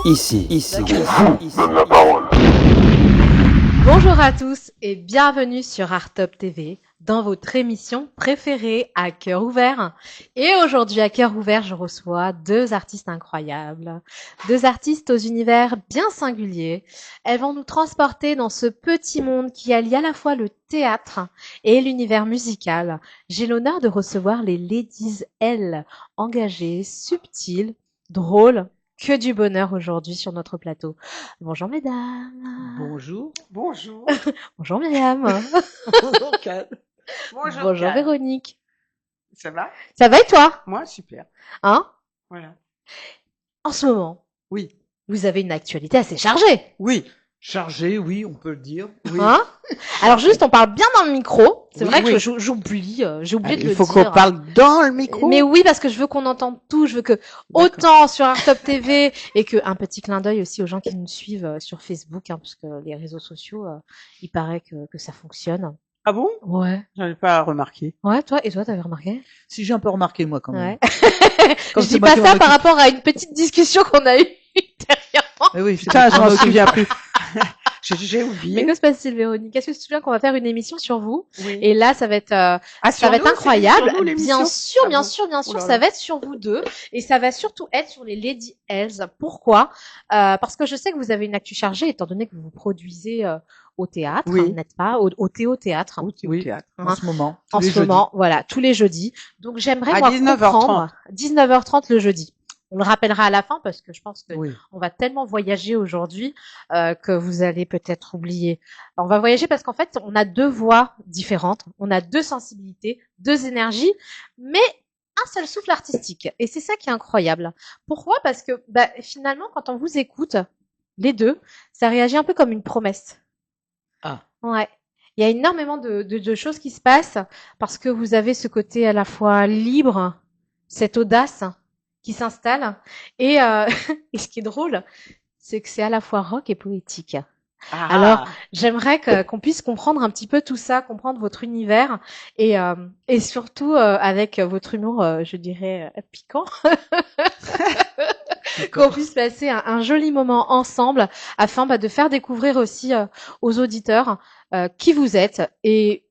Ici. Donne la parole. Bonjour à tous et bienvenue sur Art Top TV dans votre émission préférée à cœur ouvert. Et aujourd'hui à cœur ouvert, je reçois deux artistes incroyables, deux artistes aux univers bien singuliers. Elles vont nous transporter dans ce petit monde qui allie à la fois le théâtre et l'univers musical. J'ai l'honneur de recevoir les Ladies L, engagées, subtiles, drôles. Que du bonheur aujourd'hui sur notre plateau. Bonjour mesdames. Bonjour. Bonjour. Bonjour Myriam. Bonjour Cal. Bonjour Cal. Véronique. Ça va? Ça va et toi? Moi, super. Hein? Voilà. En ce moment, Oui. vous avez une actualité assez chargée. Oui. Chargé, oui, on peut le dire. Oui. Hein? Alors juste, on parle bien dans le micro. C'est Oui, vrai que oui. j'oublie, j'ai oublié de Il le faut dire. qu'on parle dans le micro. Mais oui, parce que je veux qu'on entende tout. Je veux que autant sur Art Top TV et que un petit clin d'œil aussi aux gens qui nous suivent sur Facebook, parce que les réseaux sociaux, il paraît que ça fonctionne. Ah bon? Ouais. J'avais pas remarqué. Ouais, toi t'avais remarqué? Si j'ai un peu remarqué, moi, quand même. Ouais. Comme Je c'est dis moi pas qui ça m'en par occupe. rapport à une petite discussion qu'on a eue derrière. Eh oui, Putain, je m'en occupe. souviens plus. J'ai Mais oublié. que se passe-t-il, Véronique? Est-ce que tu te souviens qu'on va faire une émission sur vous? Oui. Et là, ça va être, Ah, ça sur va être nous, incroyable. c'est sur nous, l'émission? Bien sûr, Ah bien bon? sûr, bien sûr, Oh là ça là. va être sur vous deux. Et ça va surtout être sur les Lady Hells. Pourquoi? Parce que je sais que vous avez une actu chargée, étant donné que vous vous produisez au théâtre, Oui. n'est-ce pas? Au Théâtre. Oui, Théâtre. en ce moment. En tous les ce moment, voilà, tous les jeudis. Donc j'aimerais À moi 19h30. comprendre 19h30 le jeudi. On le rappellera à la fin parce que je pense que Oui. on va tellement voyager aujourd'hui que vous allez peut-être oublier. On va voyager parce qu'en fait, on a deux voix différentes, on a deux sensibilités, deux énergies, mais un seul souffle artistique. Et c'est ça qui est incroyable. Pourquoi? Parce que finalement, quand on vous écoute, les deux, ça réagit un peu comme une promesse. Ah. Ouais. Il y a énormément de choses qui se passent parce que vous avez ce côté à la fois libre, cette audace qui s'installe. Et, et ce qui est drôle, c'est que c'est à la fois rock et poétique. Ah. Alors, j'aimerais qu'on puisse comprendre un petit peu tout ça, comprendre votre univers et surtout avec votre humour, je dirais, piquant. Qu'on puisse passer un joli moment ensemble afin de faire découvrir aussi aux auditeurs qui vous êtes et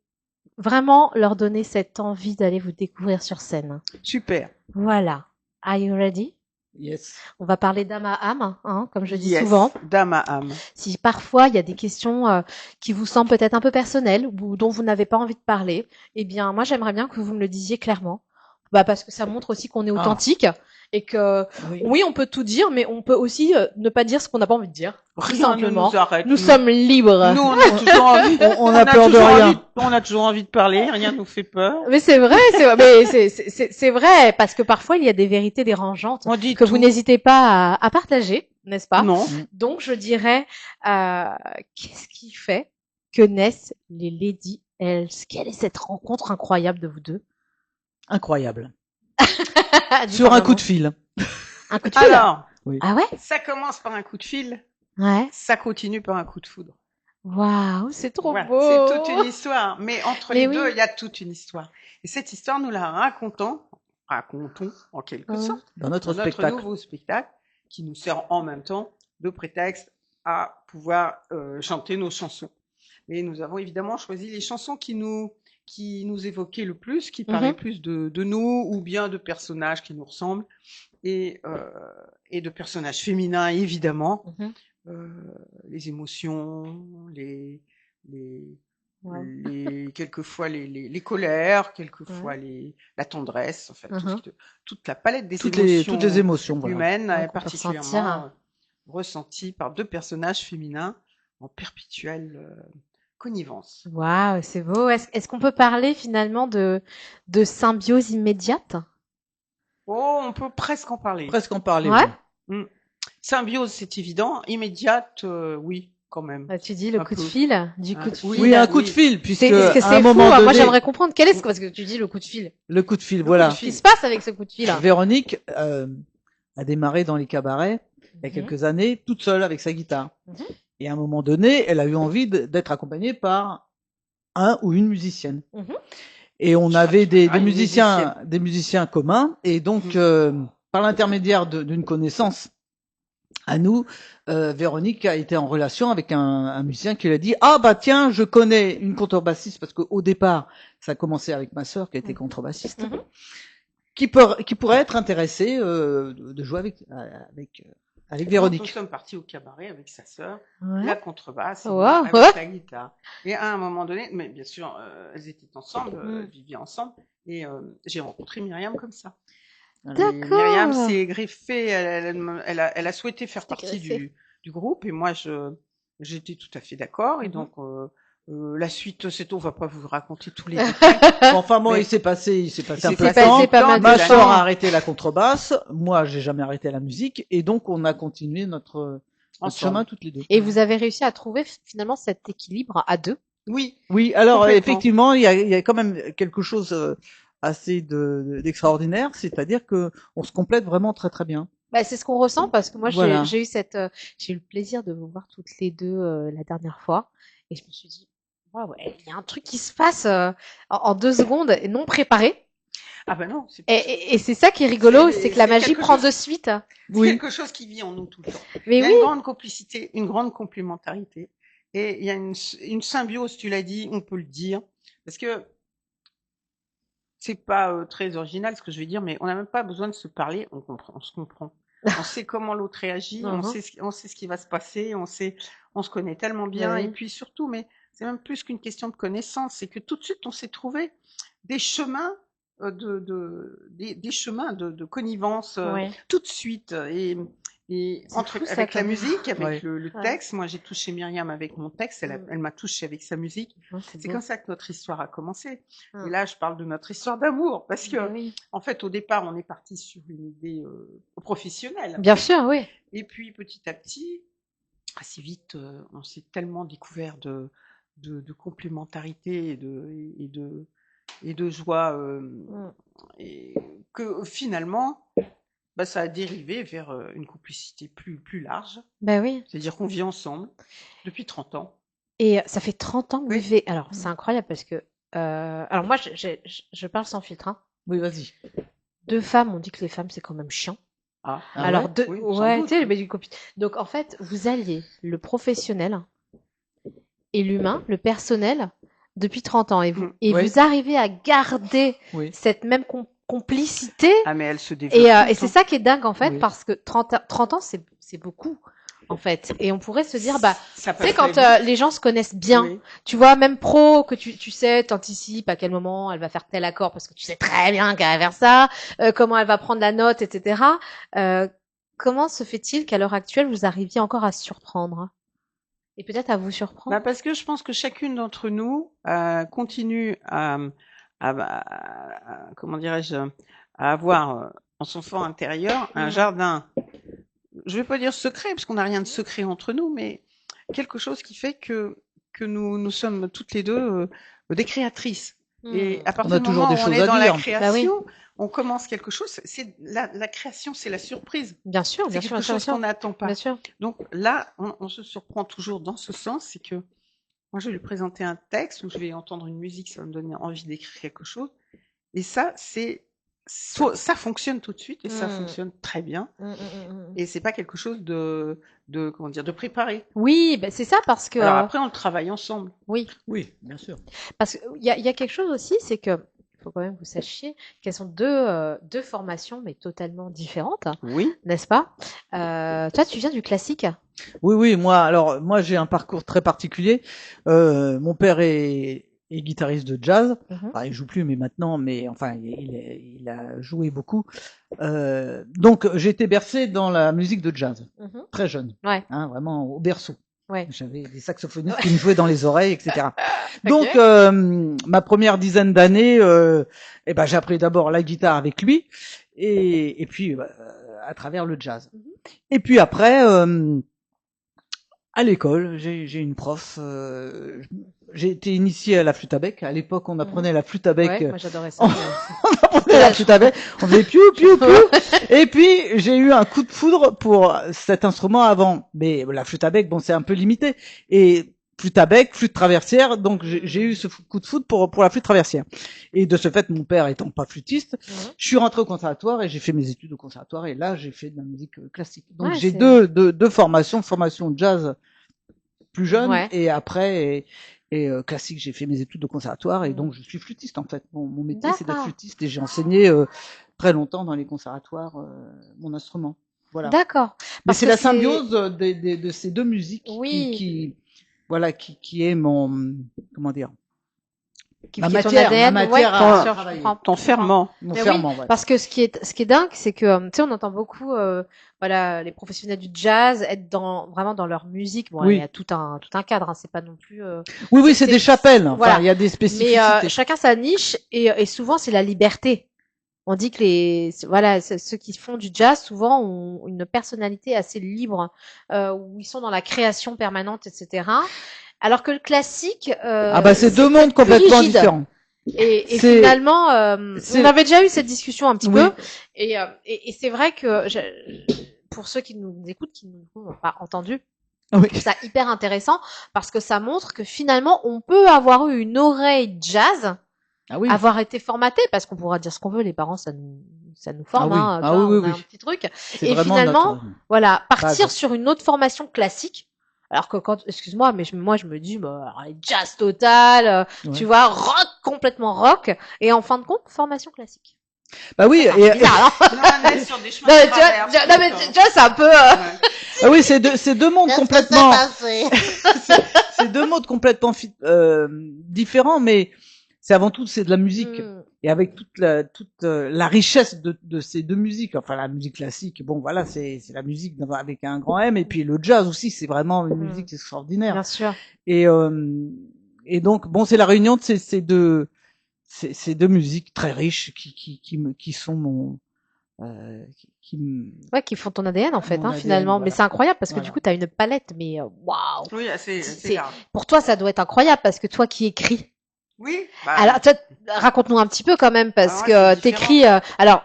vraiment leur donner cette envie d'aller vous découvrir sur scène. Super. Voilà. Are you ready? Yes. On va parler d'âme à âme, comme je dis Yes. souvent. Dame à âme. Si parfois il y a des questions qui vous semblent peut-être un peu personnelles ou dont vous n'avez pas envie de parler, eh bien moi j'aimerais bien que vous me le disiez clairement. Parce que ça montre aussi qu'on est authentique et que oui, on peut tout dire, mais on peut aussi ne pas dire ce qu'on n'a pas envie de dire. Tout Rien ne simplement. nous arrête. Nous sommes libres. Nous, on a toujours envie. On a peur de toujours rien. on a toujours envie de parler. Rien nous fait peur. Mais c'est vrai, c'est vrai, parce que parfois il y a des vérités dérangeantes On dit que tout. vous n'hésitez pas à partager, n'est-ce pas? Non. Donc je dirais, qu'est-ce qui fait que naissent les Lady Hells? Quelle est cette rencontre incroyable de vous deux? Incroyable. Dis Sur pas un maman. coup de fil. Un coup de fil? Alors, Ah ouais? ça commence par un coup de fil. Ouais. Ça continue par un coup de foudre. Waouh, c'est trop Voilà, beau. c'est toute une histoire. Mais entre Mais les oui. deux, il y a toute une histoire. Et cette histoire, nous la racontons en quelque Mmh. sorte, Dans notre dans spectacle. notre nouveau spectacle, qui nous sert en même temps de prétexte à pouvoir chanter nos chansons. Mais nous avons évidemment choisi les chansons qui nous évoquaient le plus, qui parlaient plus de nous, ou bien de personnages qui nous ressemblent, et de personnages féminins, évidemment. Mhm. Les émotions, quelquefois les colères, quelquefois la tendresse, en fait, toute la palette des Toutes émotions les émotions, voilà. humaines Ouais, est qu'on peut particulièrement ressentir. ressentie par deux personnages féminins en perpétuelle connivence. Waouh, c'est beau. Est-ce qu'on peut parler finalement de symbiose immédiate? Oh, on peut presque en parler. Presque en parler. Ouais. oui. Symbiose, c'est évident. Immédiate, oui, quand même. Tu dis le Un coup de peu. fil, du coup de fil. Oui, un coup de fil, puisque Est-ce que à c'est un fou? moment donné, Moi, j'aimerais comprendre quel est parce que tu dis le coup de fil. le coup de fil, voilà. Qu'est-ce qui se passe avec ce coup de fil? Véronique a démarré dans les cabarets il y a quelques années, toute seule avec sa guitare. Mhm. Et à un moment donné, elle a eu envie d'être accompagnée par un ou une musicienne. Mhm. Et on avait des une musiciens communs. Et donc, par l'intermédiaire d'une connaissance, à nous, Véronique a été en relation avec un musicien qui lui a dit « Ah bah tiens, je connais une contrebassiste », parce qu'au départ, ça a commencé avec ma sœur qui était contrebassiste, Mhm. qui pourrait être intéressée de jouer avec Véronique. Nous sommes partis au cabaret avec sa sœur, Ouais. la contrebasse, et Wow. moi avec la guitare. Et à un moment donné, mais bien sûr, elles étaient ensemble, elles vivaient ensemble, et j'ai rencontré Myriam comme ça. Et D'accord. Myriam s'est greffée, elle a souhaité faire C'était partie greffée. du groupe, et moi j'étais tout à fait d'accord, et Mhm. donc la suite, c'est tout, on va pas vous raconter tous les détails. Enfin bon, Mais- il s'est passé Il un s'est peu de passé temps. pas mal de Ma temps. sœur a arrêté la contrebasse, moi j'ai jamais arrêté la musique, et donc on a continué notre Ensemble. chemin toutes les deux. Et vous avez réussi à trouver finalement cet équilibre à deux. Oui, Oui, alors Complètement. effectivement, il y a quand même quelque chose assez d'extraordinaire, c'est-à-dire que on se complète vraiment très très bien. Bah, c'est ce qu'on ressent parce que moi Voilà. j'ai eu le plaisir de vous voir toutes les deux la dernière fois et je me suis dit waouh, il y a un truc qui se passe en 2 secondes et non préparé. ah ben non, c'est Et c'est ça qui est rigolo, c'est que la c'est magie quelque prend chose- de suite. Oui. quelque chose qui vit en nous tout le temps. Mais Il y a oui, une grande complicité, une grande complémentarité. Et il y a une symbiose, tu l'as dit, on peut le dire. Parce que c'est pas très original ce que je vais dire, mais on n'a même pas besoin de se parler, on se comprend. On sait comment l'autre réagit, on Mhm. sait ce qui va se passer, on se connaît tellement bien. Oui. Et puis surtout, mais c'est même plus qu'une question de connaissance, c'est que tout de suite on s'est trouvé des chemins des chemins de connivence Ouais. tout de suite. Et C'est entre fou, ça, avec la quand même. musique, avec Ouais. le Ouais. texte, moi j'ai touché Myriam avec mon texte, Mm. elle m'a touché avec sa musique. Ouais, c'est C'est beau. comme ça que notre histoire a commencé. Mm. Et là, je parle de notre histoire d'amour, parce que Mais oui. en fait, au départ, on est parti sur une idée professionnelle. Bien sûr, oui. Et puis petit à petit, assez vite, on s'est tellement découvert de complémentarité et de joie, Mm. et que finalement, bah, ça a dérivé vers une complicité plus large. Ben oui. C'est-à-dire qu'on vit ensemble depuis 30 ans. Et ça fait 30 ans que vous Oui. vivez. Alors, c'est incroyable parce que alors moi je parle sans filtre, hein. Oui, vas-y. 2 femmes, on dit que les femmes c'est quand même chiant. Ah, Ah Alors ouais deux, Oui, sans ouais, doute, tu sais, oui. mais du copie. Donc en fait, vous alliez le professionnel et l'humain, le personnel, depuis 30 ans, et Mm. Oui. vous arrivez à garder Oui. cette même complicité. Ah, mais elle se développe. Et tout le c'est temps. ça qui est dingue en fait, Oui. parce que 30 ans c'est beaucoup en fait. Et on pourrait se dire, bah, Ça tu sais, passe quand très vite. les gens se connaissent bien, Oui. tu vois, même pro, que tu sais, t'anticipes à quel moment elle va faire tel accord parce que tu sais très bien qu'elle va faire ça, comment elle va prendre la note, etc. Comment se fait-il qu'à l'heure actuelle, vous arriviez encore à surprendre et peut-être à vous surprendre? Bah, parce que je pense que chacune d'entre nous continue comment dirais-je, à avoir en son fort intérieur un Mhm. jardin. Je vais pas dire secret, parce qu'on n'a rien de secret entre nous, mais quelque chose qui fait que nous sommes toutes les deux des créatrices. Et à partir a du toujours moment des où on choses est à dans la dire. création, on commence quelque chose. C'est la création, c'est la surprise. Bien sûr, C'est bien sûr, quelque bien chose sûr, qu'on n'attend pas. bien sûr. Donc là, on se surprend toujours dans ce sens, c'est que moi, je vais lui présenter un texte où je vais entendre une musique, ça va me donner envie d'écrire quelque chose. Et ça, ça fonctionne tout de suite et ça Mm. fonctionne très bien. Mm, mm, mm, mm. Et c'est pas quelque chose comment dire, de préparé. Oui, bah, c'est ça parce que Alors après, on le travaille ensemble. oui. Oui, bien sûr. Parce qu'il y a quelque chose aussi, c'est que il faut quand même que vous sachiez qu'elles sont deux formations, mais totalement différentes, Oui. n'est-ce pas? Toi, tu viens du classique. Oui, moi j'ai un parcours très particulier. Mon père est guitariste de jazz. Mhm. Enfin, il joue plus, mais maintenant, enfin, il a joué beaucoup. Donc, j'ai été bercé dans la musique de jazz, Mhm. très jeune, Ouais, hein, vraiment au berceau. ouais. J'avais des saxophonistes qui me jouaient dans les oreilles, etc. Ok. Donc, ma première dizaine d'années, j'ai appris d'abord la guitare avec lui, et puis à travers le jazz. Mhm. Et puis après, à l'école, j'ai une prof. J'ai été initié à la flûte à bec. À l'époque, on apprenait la flûte à bec. Ouais, moi j'adorais ça. on apprenait la flûte à bec. On faisait piou piou piou. Et puis j'ai eu un coup de foudre pour cet instrument avant. Mais la flûte à bec, bon, c'est un peu limité. Et flûte à bec, flûte traversière, donc j'ai eu ce coup de foudre pour la flûte traversière. Et de ce fait, mon père étant pas flûtiste, je suis rentré au conservatoire et j'ai fait mes études au conservatoire et là j'ai fait de la musique classique. Donc Ouais, j'ai c'est- deux formations, formation jazz plus jeune Ouais. et après classique, j'ai fait mes études au conservatoire et donc je suis flûtiste en fait. Mon métier c'est d'être D'accord. flûtiste et j'ai enseigné très longtemps dans les conservatoires mon instrument. Voilà. D'accord. Mais Parce c'est que la symbiose de ces deux musiques Oui. qui est mon, comment dire, Qui ma est ton matière, ADN, ma ouais, matière bien à sûr, je travailler. comprends. Ton ferment. Mon Mais ferment, oui, ouais. parce que ce qui est dingue, c'est que tu sais, on entend beaucoup, voilà, les professionnels du jazz être vraiment dans leur musique. Bon, il y Oui. a tout un cadre, hein, c'est pas non plus. Oui, c'est des chapelles. Enfin, Voilà. il y a des Mais spécificités. chacun sa niche et souvent c'est la liberté. On dit que voilà, ceux qui font du jazz souvent ont une personnalité assez libre, où ils sont dans la création permanente, etc. Alors que le classique, Ah bah c'est deux peut mondes être plus complètement rigide. différents. Et C'est- finalement, c'est- on avait déjà eu cette discussion un petit Oui. peu, et c'est vrai que pour ceux qui nous écoutent, qui nous ont pas entendu, Oui. je trouve ça hyper intéressant parce que ça montre que finalement on peut avoir eu une oreille jazz, Ah oui. avoir été formaté, parce qu'on pourra dire ce qu'on veut, les parents ça nous forme, Ah oui. hein, Ah tu vois, oui, on oui, a un oui. petit truc, C'est et vraiment finalement, notre voilà, partir base. sur une autre formation classique. Alors que excuse-moi, mais moi je me dis, bah, alors, jazz total, Ouais. tu vois, rock, complètement rock, et en fin de compte, formation classique. Bah oui. C'est bizarre, hein. Non, on est sur des chemins Non, de mais tu vois, traverse, non, mais donc, tu vois, c'est un peu, ouais. Ah oui, c'est deux mondes complètement. C'est deux mondes complètement différents, mais c'est avant tout c'est de la musique. Mm. Et avec toute la richesse de ces deux musiques, enfin la musique classique, bon voilà, c'est la musique avec un grand M, et puis le jazz aussi, c'est vraiment une musique extraordinaire. Bien sûr. Et donc bon, c'est la réunion de ces deux musiques très riches qui sont mon Ouais, qui font ton ADN en fait, mon hein, ADN, finalement. voilà. Mais c'est incroyable parce que Voilà. du coup, tu as une palette, mais waouh. Oui, c'est C'est- grave. Pour toi, ça doit être incroyable parce que toi qui écris. Oui. Bah, Alors, toi, raconte-nous un petit peu quand même parce Ah ouais, que c'est t'écris. Alors,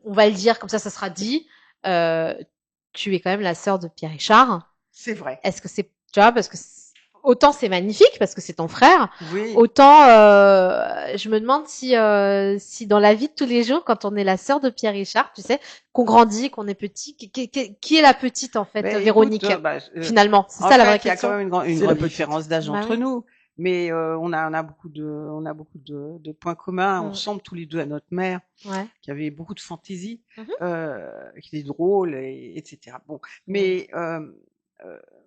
on va le dire comme ça sera dit. Tu es quand même la sœur de Pierre Richard. c'est vrai. Est-ce que c'est, tu vois, parce que autant c'est magnifique parce que c'est ton frère, Oui. autant je me demande si dans la vie de tous les jours, quand on est la sœur de Pierre Richard, tu sais, qu'on grandit, qu'on est petit, qui est la petite en fait, Mais Véronique, écoute, finalement, c'est en ça la fait, vraie il y a question. quand même une C'est la grande petite. différence d'âge Bah entre oui. nous, mais on a beaucoup de points communs. On ressemble tous les deux à notre mère, Ouais. qui avait beaucoup de fantaisie, Mhm. qui était drôle, etc. Bon, mais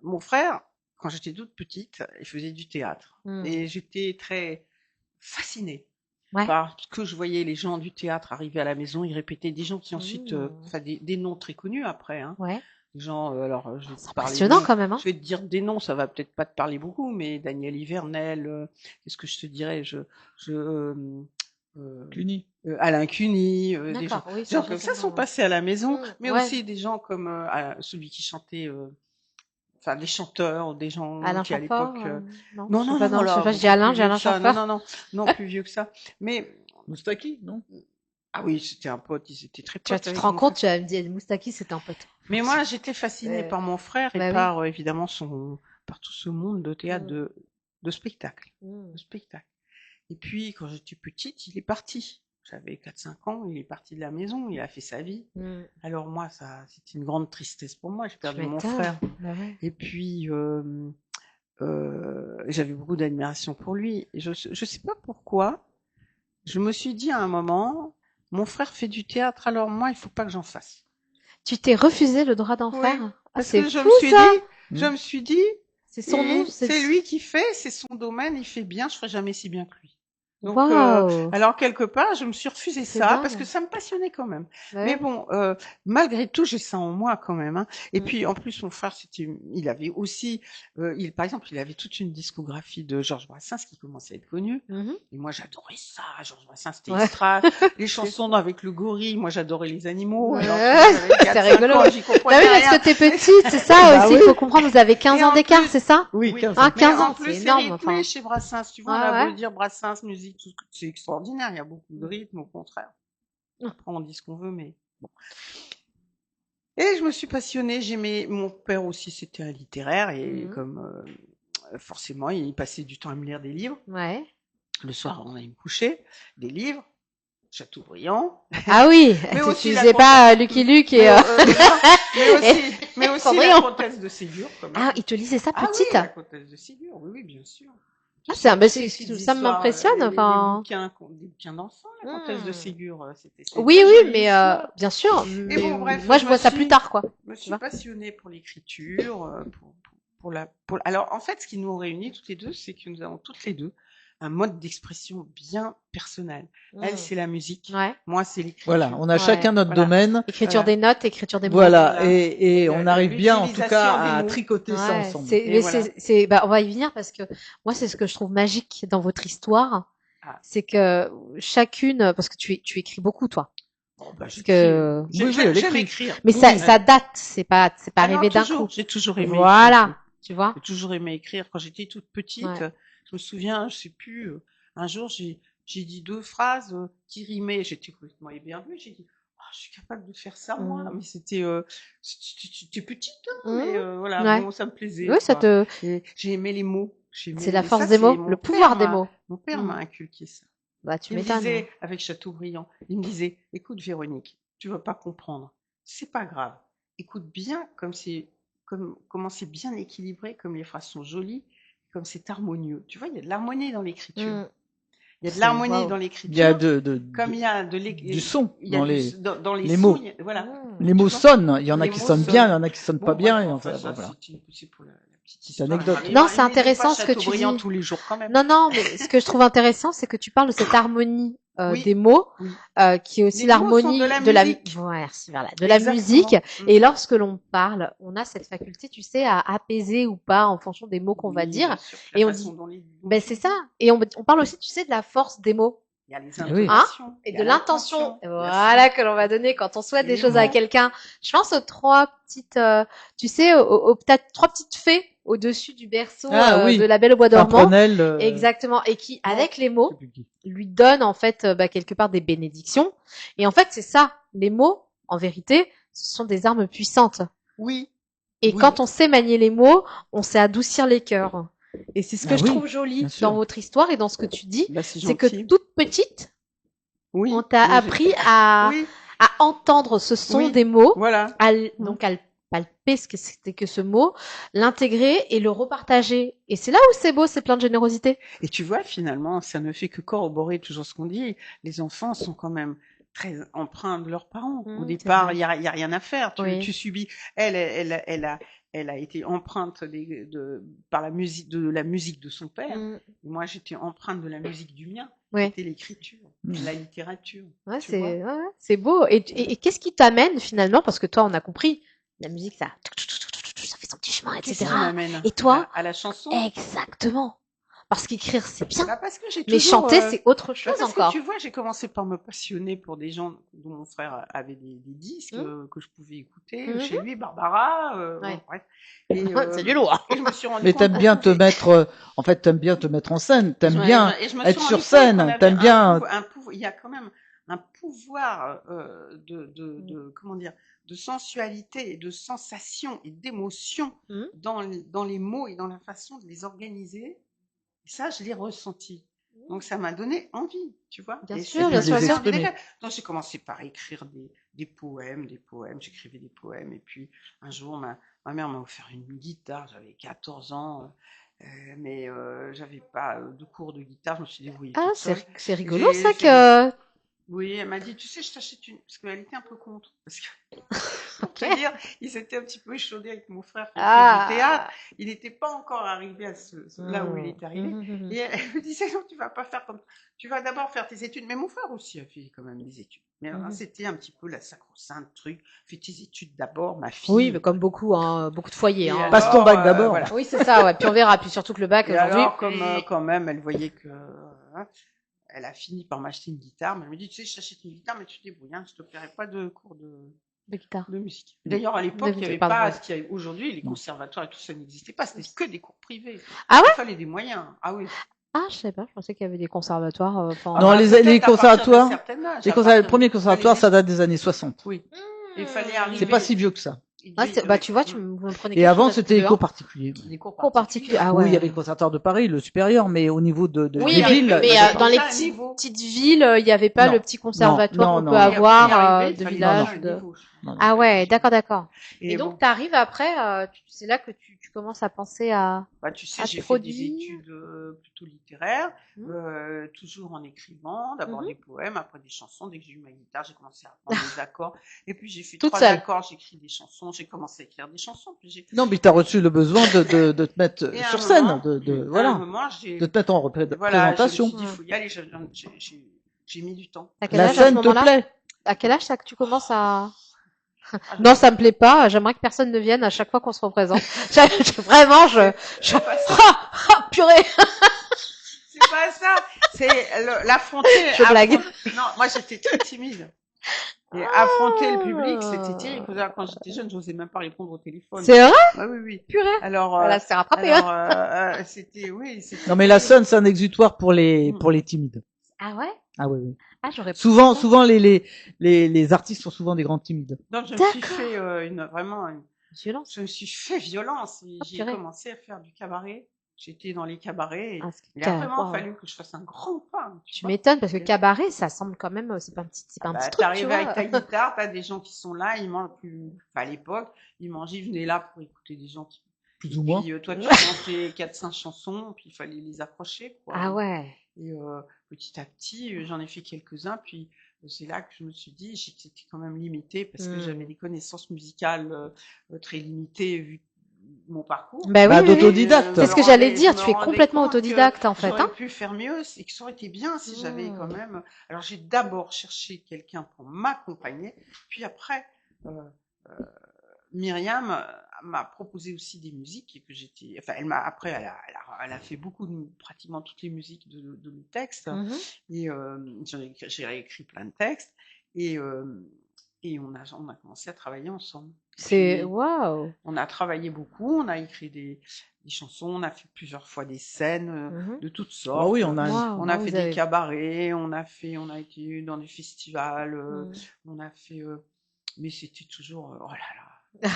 mon frère, quand j'étais toute petite, il faisait du théâtre, et j'étais très fascinée Ouais. par ce que je voyais les gens du théâtre arriver à la maison. Ils répétaient des gens qui ensuite, enfin des noms très connus après, hein. Ouais. Des gens, alors je vais C'est te parler impressionnant noms. quand même, hein. Je vais te dire des noms, ça va peut-être pas te parler beaucoup, mais Daniel Ivernel, qu'est-ce que je te dirais, Cluny. Alain Cuny, des gens, D'accord, oui, des gens je comme sais ça pas, sont ouais. passés à la maison, mais Ouais. aussi des gens comme celui qui chantait, enfin des chanteurs, des gens Alain qui à Chamfort, l'époque, non, non je sais non pas, non non, je sais là, pas, je dis beaucoup plus Alain, j'ai vieux Alain que ça, Chamfort. non plus vieux que ça, mais Moustaki, non? ah oui, c'était un pote, ils étaient très Tu vois, potes tu te avec rends mon compte, frère. tu vas me dire, Moustaki, c'était un pote. Mais moi, j'étais fascinée par mon frère et Bah oui. par évidemment par tout ce monde de théâtre Mm. de spectacle, Mm. de spectacle. Et puis quand j'étais petite, il est parti. J'avais 4-5 ans, il est parti de la maison, il a fait sa vie. Mm. Alors moi, ça, c'était une grande tristesse pour moi. J'ai perdu Tu mon m'étonnes. frère. Bah ouais. Et puis j'avais beaucoup d'admiration pour lui. Et je sais pas pourquoi. Je me suis dit à un moment, mon frère fait du théâtre, alors moi, il faut pas que j'en fasse. Tu t'es refusé le droit d'en Oui, faire? Ah, parce c'est que fou, ça! je me suis dit, C'est son nom, c'est lui qui fait, c'est son domaine, il fait bien, je ferai jamais si bien que lui. Donc, Waouh! alors quelque part, je me suis refusé C'est ça dingue. parce que ça me passionnait quand même. Bah Mais ouais. bon, malgré tout, j'ai ça en moi quand même, hein. Et Mm. puis en plus, mon frère, il avait aussi, par exemple, il avait toute une discographie de Georges Brassens qui commençait à être connue. Mhm. Et moi, j'adorais ça. Georges Brassens, c'était Ouais. extra. Les chansons avec le gorille, moi, j'adorais les animaux. Ouais, Alors, j'avais c'est 4-5 rigolo. ans, j'y Bah comprenais oui, parce rien. que t'es petite, c'est ça Bah aussi, il oui. faut comprendre, vous avez 15 Et ans en d'écart, plus- c'est ça? Oui, Oui. 15 Ah, ans. 15 Mais ans, en plus, c'est c'est énorme, rythmé enfin. chez Brassens. Tu vois, on Ouais, a beau ouais. dire Brassens, musique, tout, c'est extraordinaire. Il y a beaucoup de rythme, au contraire. Après, on dit ce qu'on veut, mais bon. Et je me suis passionnée. J'aimais, mon père aussi, c'était un littéraire, et Mhm. comme forcément, il passait du temps à me lire des livres. Ouais. Le soir, on allait me coucher, des livres, Chateaubriand. Ah oui, Mais tu aussi la disais pas Lucky Luke et... mais aussi la Cendrillon. comtesse de Ségur, quand même. Ah, il te lisait ça Ah petite? oui, la comtesse de Ségur, oui, bien sûr. Ah, c'est un, bah, Toutes ces ça petites m'impressionne, histoires, enfin. des bouquins d'enfants, la comtesse de Ségur, c'était Oui, très oui, jolie mais histoire. bien sûr. Et Mais bon, bref, moi, je je vois me ça suis- plus tard, quoi. Je me suis vois. passionnée pour l'écriture, Alors, en fait, ce qui nous réunit toutes les deux, c'est que nous avons toutes les deux un mode d'expression bien personnel. Elle, c'est la musique. Ouais. Moi, c'est l'écriture. Voilà, on a Ouais. chacun notre Voilà. domaine. Écriture Voilà. des notes, écriture des mots. Voilà, Voilà. et Et on arrive bien, en tout l'utilisation cas, des à mots. tricoter ça Ouais, ensemble. c'est, Et mais voilà. bah, on va y venir parce que moi, c'est ce que je trouve magique dans votre histoire. Ah. C'est que chacune, parce que tu écris beaucoup, toi. Bon, bah, Parce que, Oui, oui, j'aime elle écrit. écrire. mais ça date, c'est pas arrivé d'un coup. J'ai toujours aimé Voilà, écrire. tu vois. J'ai toujours aimé écrire. Quand j'étais toute petite, Ouais. je me souviens, je sais plus, un jour, j'ai dit 2 phrases qui rimaient. J'étais complètement éberdue. J'ai dit, oh, je suis capable de faire ça, moi. Mais c'était petite, hein, mais voilà, Ouais. bon, ça me plaisait. Oui, ça quoi. te, Et j'ai aimé les mots. c'est la force des mots, le pouvoir des mots. Mon père Mm. m'a inculqué ça. Bah, tu Il me m'étonnes. disait, avec Chateaubriand, il me disait, écoute Véronique, tu vas pas comprendre, c'est pas grave. Écoute bien comment c'est bien équilibré, comme les phrases sont jolies, comme c'est harmonieux. Tu vois, il y a de l'harmonie dans l'écriture. Mm. Il y a de C'est- l'harmonie waouh. dans Il y a l'écriture, du comme il y a du son il y a dans dans les les sons, mots. voilà. Mm. Les mots Tu vois, sonnent, il y en a les qui mots sonnent sonnent. bien, il y en a qui sonnent pas Bon, bien, bref, et enfin, enfin, ça, voilà. c'est pour la petite Petite histoire. anecdote. Il Non, m'a- c'est il me disait intéressant pas ce que tu Chateaubriand dis. tous les jours quand même. Non, mais ce que je trouve intéressant, c'est que tu parles de cette harmonie Oui. des mots, Oui. qui est aussi Les mots sont l'harmonie de la de la musique. ouais, merci, voilà, de la Exactement. musique. Mm. Et lorsque l'on parle, on a cette faculté, tu sais, à apaiser ou pas en fonction des mots qu'on va Oui, dire. bien sûr, la Et on façon dit, dont dont ben tu c'est dis. ça. Et on parle aussi, tu sais, de la force des mots. Il y a les Oui. intonations. Et il y de a l'intention, bien voilà, sûr. que l'on va donner quand on souhaite Et des les choses à mots. quelqu'un. Je pense aux 3 petites, tu sais, peut-être 3 petites fées au-dessus du berceau Ah oui. de La Belle au bois dormant. Pimprenel, Exactement. Et qui, Bon. avec les je sais mots, plus qui. lui donnent en fait bah, quelque part des bénédictions. Et en fait, c'est ça. Les mots, en vérité, ce sont des armes puissantes. Oui. Et Oui. quand on sait manier les mots, on sait adoucir les cœurs. Et c'est ce que Ah je oui, trouve joli bien sûr. dans votre histoire et dans ce que tu dis. Bah, c'est C'est que gentil. toute petite, Oui. on t'a Oui, appris à Oui. entendre ce son Oui. des mots, Voilà. donc à le palper ce que c'était que ce mot, l'intégrer et le repartager. Et c'est là où c'est beau, c'est plein de générosité. Et tu vois, finalement, ça ne fait que corroborer toujours ce qu'on dit. Les enfants sont quand même très empreints de leurs parents. Au c'est départ, vrai. il y a rien à faire. Oui. Tu subis. Elle a été empreinte par la musique de son père. Mm. Moi, j'étais empreinte de la musique du mien. Ouais. C'était l'écriture, la littérature. Ouais, tu vois. c'est beau. Et qu'est-ce qui t'amène finalement, parce que toi, on a compris, la musique, ça fait son petit chemin, Qu'est-ce etc. qui m'amène Et toi à la chanson? Exactement. Parce qu'écrire, c'est bien. Bah, parce que j'ai Mais toujours, chanter, c'est autre chose parce encore. que tu vois, j'ai commencé par me passionner pour des gens dont mon frère avait des disques que je pouvais écouter chez lui, Barbara, Ouais. bon, bref. Et, C'est du lourd. et je me suis rendu Mais compte t'aimes bien te mettre, en fait, t'aimes bien te mettre en scène, t'aimes bien et je me suis être rendu sur compte scène, qu'on avait t'aimes bien. il y a quand même un pouvoir de comment dire, de sensualité et de sensation et d'émotion dans les mots et dans la façon de les organiser. Et ça, je l'ai ressenti. Donc, ça m'a donné envie, tu vois. Bien Et sûr, c'est bien ça sûr, que j'ai bien envie sûr. d'écrire. Donc, j'ai commencé par écrire des poèmes. J'écrivais des poèmes. Et puis, un jour, ma mère m'a offert une guitare. J'avais 14 ans. Mais j'avais pas de cours de guitare. Je me suis débrouillée Ah, toute seule. c'est rigolo J'ai ça fait que. Oui, elle m'a dit, tu sais, je t'achète une. Parce qu'elle était un peu contre. Parce que, pour te dire, il s'était un petit peu échaudé avec mon frère qui fait du théâtre. Il n'était pas encore arrivé à là où il est arrivé. Et elle me disait, non, tu vas pas faire comme. Tu vas d'abord faire tes études. Mais mon frère aussi a fait quand même des études. Mais c'était un petit peu la sacro-sainte truc. Fais tes études d'abord, ma fille. Oui, mais comme beaucoup, hein, beaucoup de foyers. Et Hein. alors, Passe ton bac d'abord. voilà. Oui, c'est ça, ouais. Puis on verra. Puis surtout que le bac Et aujourd'hui. alors, comme quand même, elle voyait que. Elle a fini par m'acheter une guitare, mais elle me dit, tu sais, je t'achète une guitare, mais tu te débrouilles, hein, je te paierai pas de cours de guitare. de musique. D'ailleurs, à l'époque, il n'y avait Pardon. pas ce qu'il y a aujourd'hui, les conservatoires et tout ça n'existait pas, c'était que des cours privés. Ah ouais? Il fallait des moyens. Ah oui. Ah, je sais pas. Je pensais qu'il y avait des conservatoires. Enfin. Non, bah, les peut-être à partir d'un conservatoires, certain âge, les à partir premiers de- conservatoires, fallait ça date des années 60. Oui. Il fallait arriver. C'est pas si vieux que ça. Ah, bah, tu vois, vous me prenez Et quelque avant, chose à c'était toute heure. cours particulier. Des cours Cours particulier. Ah Oui, ouais. il y avait le conservatoire de Paris, le supérieur, mais au niveau de Oui, des mais, villes, mais, il y avait pas. dans les pas un niveau. petites villes, il n'y avait pas Non. le petit conservatoire Non, qu'on non, peut non. Oui, après y avoir arriver, il de fallait village. un De... niveau, je pense. Non, non. Ah ouais, d'accord. Et Et donc, bon, tu arrives après, c'est là que tu commences à penser à... bah, tu sais, à j'ai fait des produire. études plutôt littéraires, Mhm. toujours en écrivant, d'abord Mhm. des poèmes, après des chansons. Dès que j'ai eu ma guitare, j'ai commencé à apprendre les accords. Et puis j'ai fait Toute 3 seule. accords, j'écris des chansons, j'ai commencé à écrire des chansons. Puis j'ai... Non, mais t'as reçu le besoin de te mettre Et à sur un scène, moment, de à un voilà, moment, j'ai, de te mettre en voilà, je me représentation. suis dit, faut y aller. J'ai mis du temps. À quel La âge à ce scène te moment-là? plaît. À quel âge ça que tu commences à... Ah, Non, ça me plaît pas. J'aimerais que personne ne vienne à chaque fois qu'on se représente. Vraiment, c'est pas ça. Purée. C'est pas ça. C'est l'affronter. Je blague. Non, moi j'étais très timide. Et affronter le public, c'était terrible. Quand j'étais jeune, j'osais même pas répondre au téléphone. C'est vrai? Ouais, oui, oui. Purée. Alors, Elle s'est rattrapée. alors Hein. c'était, oui, c'était. Non, mais la scène, c'est un exutoire pour les timides. Ah ouais? Ah oui, oui. Ah, j'aurais pas Souvent, fait ça. souvent les artistes sont souvent des grands timides. Donc je me suis D'accord. fait vraiment, Violence. je me suis fait violence. Et Ah, j'ai purée. commencé à faire du cabaret. J'étais dans les cabarets. Et Ah, il a vraiment waouh. fallu que je fasse un grand pas. Tu vois. m'étonnes parce que cabaret, ça semble quand même, c'est pas un petit Bah, truc, tu t'arrives vois. avec ta guitare, t'as des gens qui sont là, ils mangent plus, enfin, à l'époque, ils mangeaient, ils venaient là pour écouter des gens qui, Plus ou moins. puis toi, tu chantais 4-5 chansons, puis il fallait les accrocher, quoi. Ah ouais. Et petit à petit, j'en ai fait quelques-uns, puis c'est là que je me suis dit, j'étais quand même limitée parce que j'avais des connaissances musicales très limitées vu mon parcours. Bah oui, Bah, oui, oui. d'autodidacte. C'est ce que j'allais dire, tu es complètement autodidacte, en fait, J'aurais hein. pu faire mieux et que ça aurait été bien si j'avais quand même. Alors j'ai d'abord cherché quelqu'un pour m'accompagner, puis après Myriam m'a proposé aussi des musiques et que j'étais. Enfin, elle a fait pratiquement toutes les musiques de mes textes et j'ai réécrit plein de textes et on a commencé à travailler ensemble. C'est Puis, waouh. on a travaillé beaucoup, on a écrit des chansons, on a fait plusieurs fois des scènes de toutes sortes. Ah oui, on a. Waouh, On a vous fait avez- des cabarets, on a été dans des festivals, on a fait, mais c'était toujours, oh là là,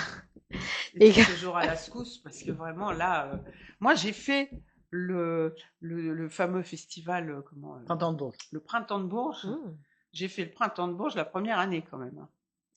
Et c'était toujours à la secousse parce que vraiment là, moi j'ai fait le fameux festival, Printemps de Bourges. le Printemps de Bourges. J'ai fait le Printemps de Bourges la première année quand même.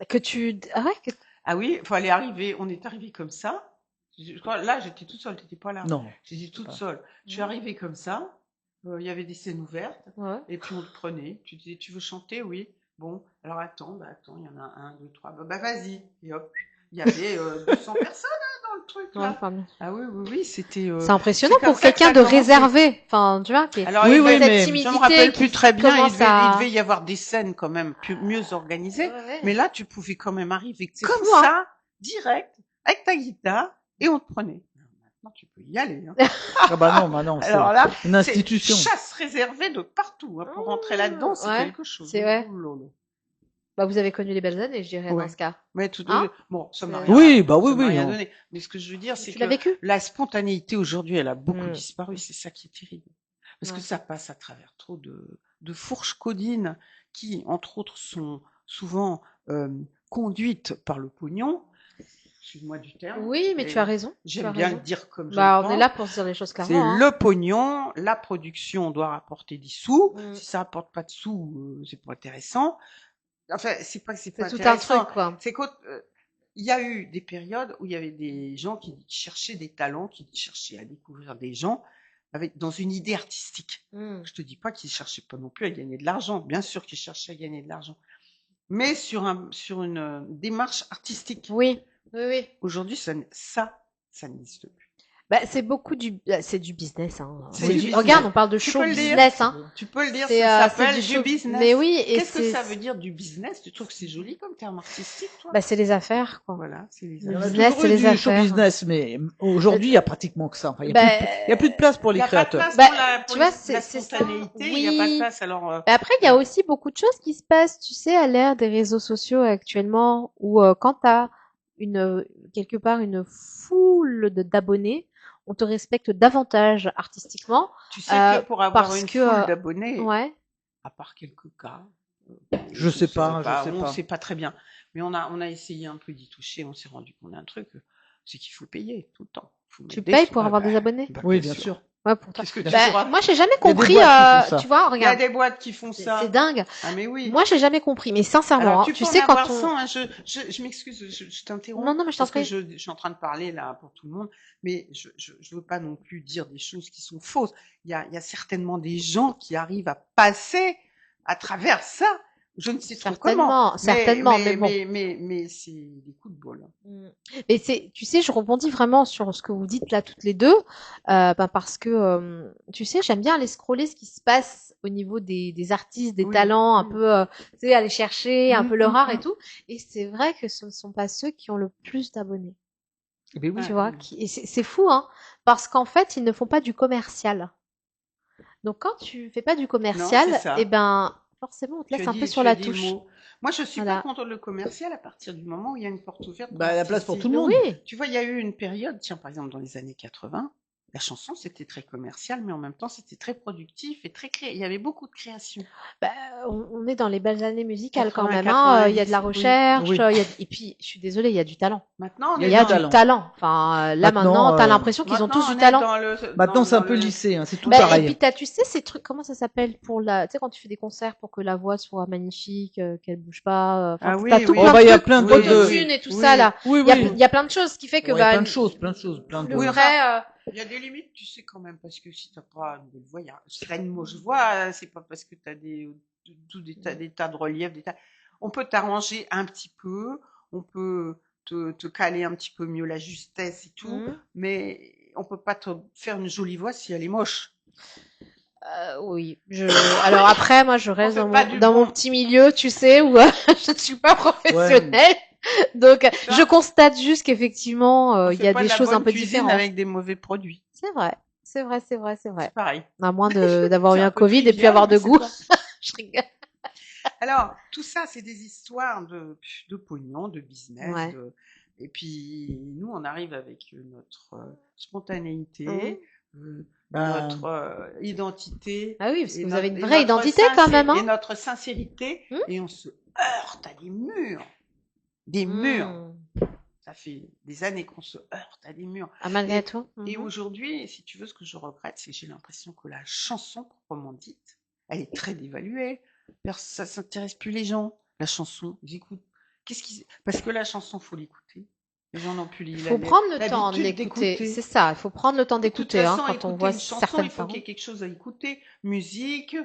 que tu ah ouais que... Ah oui, il fallait arriver, on est arrivé comme ça. Je crois, là, j'étais toute seule, t'étais pas là. Non. J'étais toute seule. Je suis arrivée comme ça. Il y avait des scènes ouvertes. Ouais. Et puis on te prenait. Tu disais, tu veux chanter? Oui. Bon, alors attends, il y en a un, deux, trois. Bah vas-y. Et hop, il y avait 200 personnes dans le truc Ouais, là. enfin, Ah oui, c'était. c'est impressionnant c'est comme pour ça que quelqu'un ça a de commencé. réservé. Enfin, tu vois, qui Alors, Oui, oui, cette mais je timidité me rappelle qui plus très bien. commence Il à... devait y avoir des scènes quand même mieux organisées. Ouais. Mais là, tu pouvais quand même arriver C'est comme fou, hein. ça, direct, avec ta guitare, et on te prenait. Maintenant, tu peux y aller. Hein. Ah bah non, c'est Alors là, une institution. c'est chasse réservée de partout. Hein. Pour rentrer là-dedans, c'est Ouais, quelque chose. c'est vrai. Oh là là. Bah, vous avez connu les belles années, je dirais, Ouais. dans ce cas. Mais tout, Hein bon, ça m'a C'est- rien, Oui, bah oui, ça m'a oui. rien hein. donné. Mais ce que je veux dire, c'est Tu que l'as vécu? la spontanéité aujourd'hui, elle a beaucoup Mm. disparu. C'est ça qui est terrible. Parce Ouais. que ça passe à travers trop de fourches codines qui, entre autres, sont souvent conduites par le pognon. Excuse-moi du terme. Oui, mais Et tu as raison. tu J'aime as bien raison. le dire comme je Bah, le on est pense. là pour se dire les choses C'est clairement. Hein. le pognon, la production doit rapporter des sous. Mm. Si ça rapporte pas de sous, c'est pas intéressant. Enfin, c'est pas que c'est pas C'est tout un intéressant. truc, quoi. C'est qu'il y a eu des périodes où il y avait des gens qui cherchaient des talents, qui cherchaient à découvrir des gens dans une idée artistique. Mm. Je te dis pas qu'ils cherchaient pas non plus à gagner de l'argent. Bien sûr qu'ils cherchaient à gagner de l'argent. Mais sur une démarche artistique. Oui, oui. Aujourd'hui, ça n'existe plus. Bah, c'est beaucoup c'est du business. Hein. C'est du business. Regarde, on parle de Tu show peux le dire. business. Hein. Tu peux le dire, C'est ça c'est s'appelle du show- business. Mais oui, et Qu'est-ce que c'est ça veut dire du business? Tu trouves que c'est joli comme terme artistique, toi? bah, c'est les affaires, quoi. Voilà, c'est les Le Il y en a business, toujours c'est eu les du show affaires. business, mais aujourd'hui, il y a pratiquement que ça. Enfin, il y a Bah, plus de- il y a plus de place pour Il les n'y a pas de créateurs. place Bah, pour la tu vois, la c'est ça. spontanéité, il n'y a pas de Oui. place. Alors, Mais après, il y a aussi beaucoup de choses qui se passent, tu sais, à l'ère des réseaux sociaux actuellement, où quand tu as quelque part une foule d'abonnés, on te respecte davantage artistiquement. tu sais que pour avoir parce une que, foule d'abonnés, Ouais. à part quelques cas, Je sais pas, on ne sait pas très bien. Mais on a essayé un peu d'y toucher, on s'est rendu compte d'un truc, c'est qu'il faut payer tout le temps. Faut Tu mettre des payes sous. pour Ah avoir bah, des abonnés? bah, Oui, bien sûr. Ouais, pour toi. Qu'est-ce que tu Bah, feras? moi, j'ai jamais Il y a des compris, boîtes qui font ça. tu vois, Il y a regarde, des boîtes qui font ça. c'est dingue. Ah mais oui. Moi, j'ai jamais compris, mais sincèrement, Alors, hein, tu tu peux sais en quand avoir on... 100, hein, je m'excuse, je t'interromps. Non, non, mais je t'en Parce que prie. je suis en train de parler là pour tout le monde, mais je veux pas non plus dire des choses qui sont fausses. Il y a certainement des gens qui arrivent à passer à travers ça. Je ne sais trop comment. Certainement, mais bon. Mais c'est des coups de bol. Mm. Mais c'est, tu sais, je rebondis vraiment sur ce que vous dites là toutes les deux, parce que, tu sais, j'aime bien aller scroller ce qui se passe au niveau des artistes, des Oui, talents, un oui. peu, tu sais, aller chercher un peu leur art et Mm. tout. Et c'est vrai que ce ne sont pas ceux qui ont le plus d'abonnés. Eh ben oui. Tu vois, et c'est fou, hein, parce qu'en fait, ils ne font pas du commercial. Donc, quand tu fais pas du commercial, c'est ça. eh ben, forcément, on te laisse un peu sur la Tu as dit le touche. mot. Moi, je suis Voilà. pas contre le commercial à partir du moment où il y a une porte ouverte. pour Bah, la place pour artister. tout le monde. Oui. Tu vois, il y a eu une période, tiens, par exemple, dans les années 80, la chanson, c'était très commercial, mais en même temps, c'était très productif et très créé. Il y avait beaucoup de création. Bah, on est dans les belles années musicales quand 80, même, hein. Il y a de la 90, oui. recherche, Oui. et puis, je suis désolée, il y a du talent. Maintenant, on Il est Il y a dans, du talent. Enfin, là Maintenant, maintenant, t'as l'impression qu'ils ont maintenant, tous on du est talent. dans le, Maintenant, c'est un dans peu le- lissé, hein, c'est tout Bah, et pareil. puis tu sais ces trucs, comment ça s'appelle pour la, tu sais quand tu fais des concerts pour que la voix soit magnifique, qu'elle bouge pas, enfin Ah oui, t'as tout oui. plein Oh, bah, de il y a trucs, plein de- autotune et tout oui. ça là. Oui, Il y a, oui. il y a plein de choses qui fait que Ouais, il y a bah plein de choses, plein de... le Oui, vrai, Il y a des limites, tu sais, quand même, parce que si t'as pas une belle voix, si t'as une mauvaise voix, c'est pas parce que t'as des tas de reliefs, on peut t'arranger un petit peu, on peut te caler un petit peu mieux la justesse et tout, mais on peut pas te faire une jolie voix si elle est moche. oui. Alors après, moi je reste fait dans pas mon, du dans mon bon. petit milieu, tu sais, où je ne suis pas professionnelle. Donc, Ça, je constate juste qu'effectivement, on il fait y a pas des de la choses un bonne peu cuisine différentes. avec des mauvais produits. C'est vrai, c'est vrai, c'est vrai, c'est vrai. C'est pareil. À moins d'avoir C'est eu un un peu Covid et puis trivial, avoir de mais c'est goût. pas- Je rigole. Alors, tout ça, c'est des histoires de pognon, de business. Ouais. Et puis, nous, on arrive avec notre spontanéité, Bah, notre identité. Ah oui, parce que et vous avez une et vraie notre identité quand même, Et hein. notre sincérité. Et on se heurte à des murs. Des murs. Ça fait des années qu'on se heurte à des murs. Ah, malgré tout. Et aujourd'hui, si tu veux, ce que je regrette, c'est que j'ai l'impression que la chanson, proprement dite, elle est très dévaluée. Ça s'intéresse plus les gens. La chanson, ils écoutent. Parce que la chanson, faut l'écouter. Les gens n'ont plus Il faut prendre le temps de l'écouter. C'est ça, il faut prendre le temps d'écouter, hein, quand on voit une chanson, certaines il faut paroles. qu'il y ait quelque chose à écouter. Musique,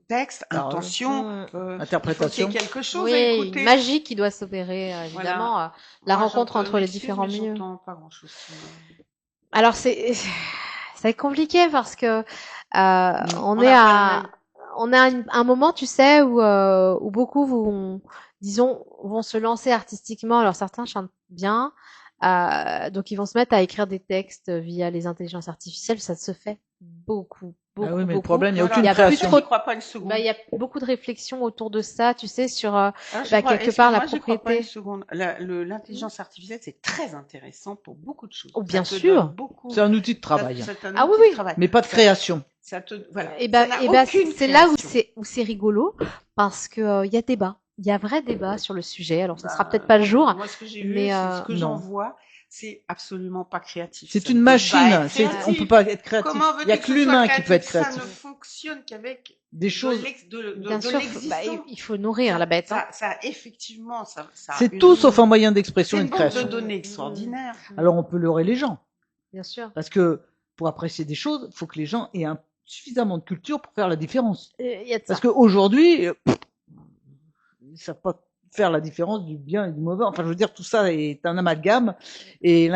texte, Parole. intention, Interprétation. il faut qu'il y ait quelque chose à Oui, écouter. une magie qui doit s'opérer, évidemment. La Moi, rencontre entre les différents mais milieux. j'entends pas grand-chose. Alors ça est compliqué parce que on est a à un moment, tu sais, où beaucoup vont se lancer artistiquement. Alors certains chantent bien, donc ils vont se mettre à écrire des textes via les intelligences artificielles. Ça se fait beaucoup. Ah oui, mais le beaucoup. problème, il n'y a aucune Il y a plus création. trop- Je crois pas une seconde. Bah, il y a beaucoup de réflexions autour de ça, tu sais, sur quelque Excuse-moi, part la je crois pas une propriété. seconde. L'intelligence artificielle, c'est très intéressant pour beaucoup de choses. Oh, bien Ça te sûr. donne beaucoup. C'est un outil de travail, hein. C'est un Ah outil oui, de oui. travail. Mais pas de création. Voilà. Et Ça n'a aucune c'est là création. où c'est rigolo parce que il y a débat. Il y a vrai débat sur le sujet. Alors ça sera Bah, peut-être pas le jour, Moi, ce que j'ai mais vu, c'est ce que j'en non. vois, c'est absolument pas créatif. C'est Ça une ne peut pas machine. être C'est, créatif. on peut pas être créatif. Comment Il y a veux-tu que ce soit l'humain qui peut être Ça ne créatif. fonctionne qu'avec Des choses. bien de sûr, l'existant. il faut nourrir la bête. Hein. Ça, effectivement, ça a C'est une- tout sauf un moyen c'est d'expression et une de banque de création. données extraordinaire. Alors on peut leurrer les gens. Bien sûr. Parce que pour apprécier des choses, il faut que les gens aient suffisamment de culture pour faire la différence. Il y a de ça. Parce qu'aujourd'hui, ils savent pas faire la différence du bien et du mauvais. Enfin, je veux dire, tout ça est un amalgame. Et